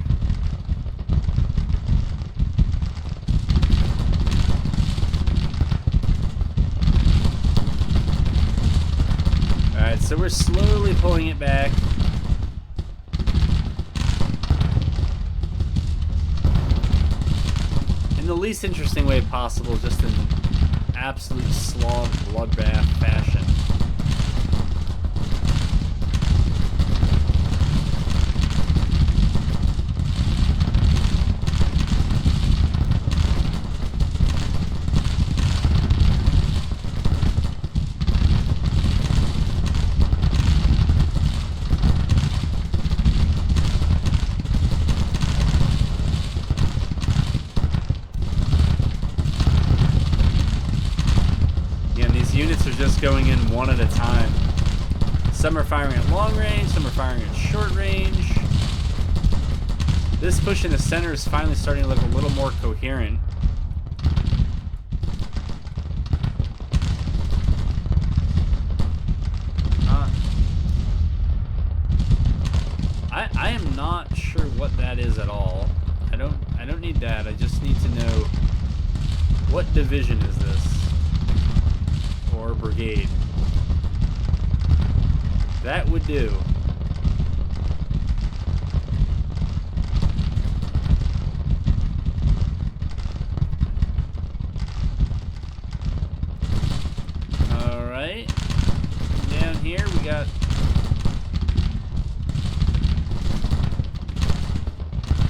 Alright, so we're slowly pulling it back. In the least interesting way possible, just in absolute slog bloodbath fashion. Just going in one at a time. Some are firing at long range, some are firing at short range. This push in the center is finally starting to look a little more coherent. I am not sure what that is at all. I don't need that. I just need to know what division is this? Or brigade. That would do. Alright. Down here we got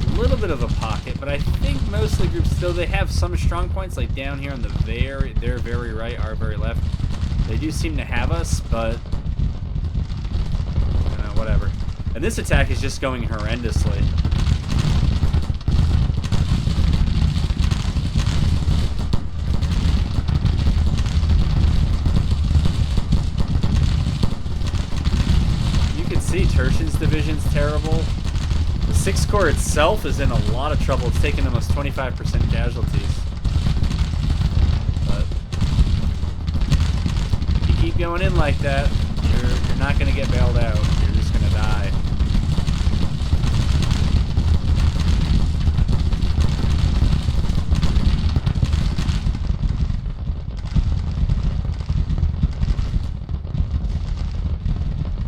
a little bit of a pocket, but I think most of the groups still, they have some strong points, like down here on the their very right, our very left. They do seem to have us, but I don't know, whatever. And this attack is just going horrendously. You can see Tertian's division's terrible. The 6th Corps itself is in a lot of trouble. It's taken almost 25% casualties. But if you keep going in like that, you're not going to get bailed out. You're just going to die.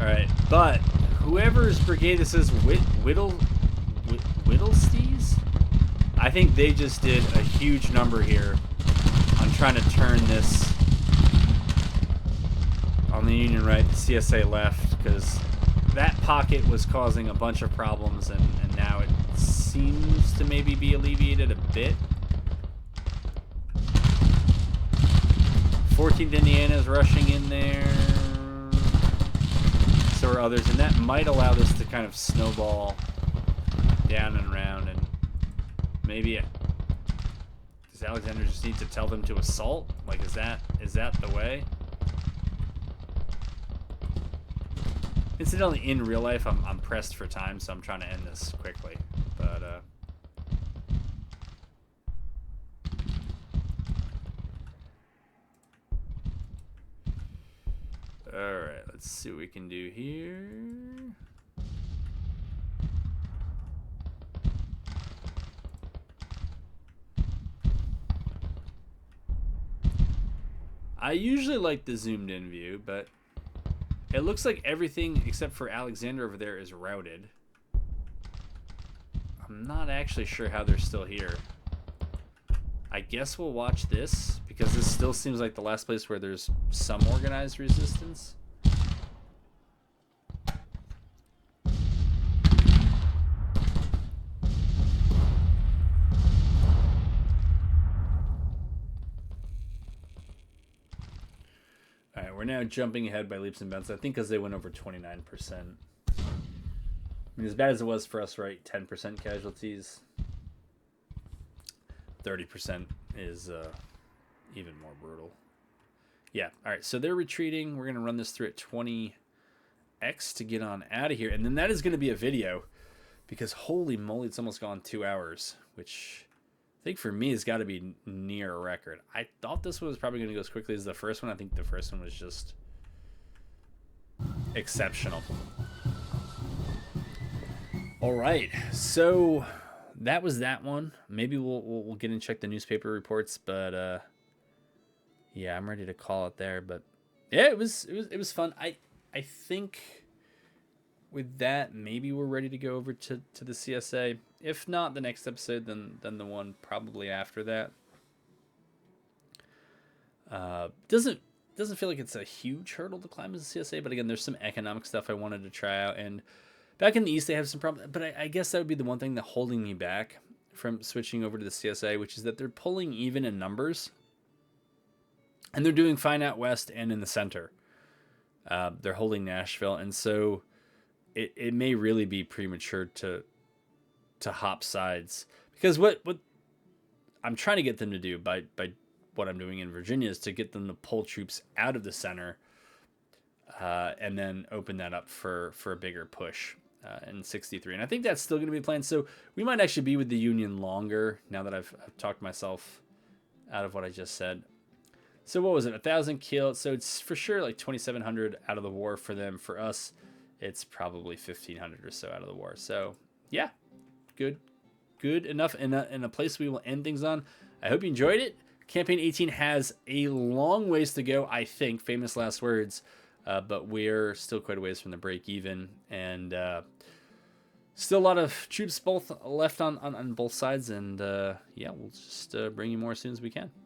Alright, but whoever's brigade this is, Whittlestees? I think they just did a huge number here on trying to turn this on the Union right, the CSA left, because that pocket was causing a bunch of problems, and now it seems to maybe be alleviated a bit. 14th Indiana is rushing in there. So are others, and that might allow this to kind of snowball down and around, and maybe does Alexander just need to tell them to assault? Like, is that the way? Incidentally, in real life, I'm pressed for time, so I'm trying to end this quickly. But all right, let's see what we can do here. I usually like the zoomed in view, but it looks like everything except for Alexander over there is routed. I'm not actually sure how they're still here. I guess we'll watch this, because this still seems like the last place where there's some organized resistance. Alright, we're now jumping ahead by leaps and bounds, I think because they went over 29%. I mean, as bad as it was for us, right? 10% casualties. 30% is even more brutal. Yeah, alright, so they're retreating. We're going to run this through at 20x to get on out of here. And then that is going to be a video, because holy moly, it's almost gone 2 hours, which I think for me has got to be near a record. I thought this was probably going to go as quickly as the first one. I think the first one was just exceptional. All right, so that was that one. Maybe we'll get and check the newspaper reports, but yeah, I'm ready to call it there. But yeah, it was fun. I think with that, maybe we're ready to go over to the CSA. If not the next episode, then the one probably after that. Doesn't feel like it's a huge hurdle to climb as a CSA, but again, there's some economic stuff I wanted to try out. And back in the East, they have some problems, but I guess that would be the one thing that holding me back from switching over to the CSA, which is that they're pulling even in numbers, and they're doing fine out west and in the center. They're holding Nashville, and so it may really be premature to hop sides, because what I'm trying to get them to do by what I'm doing in Virginia is to get them to pull troops out of the center, and then open that up for a bigger push in 63. And I think that's still going to be the plan. So we might actually be with the Union longer now that I've talked myself out of what I just said. So what was it? 1,000 killed. So it's for sure like 2,700 out of the war for them. For us, it's probably 1,500 or so out of the war. So yeah, good enough in a place we will end things on. I hope you enjoyed it. Campaign 18 has a long ways to go, I think. Famous last words. But we're still quite a ways from the break even. And still a lot of troops both left on both sides. And yeah, we'll just bring you more as soon as we can.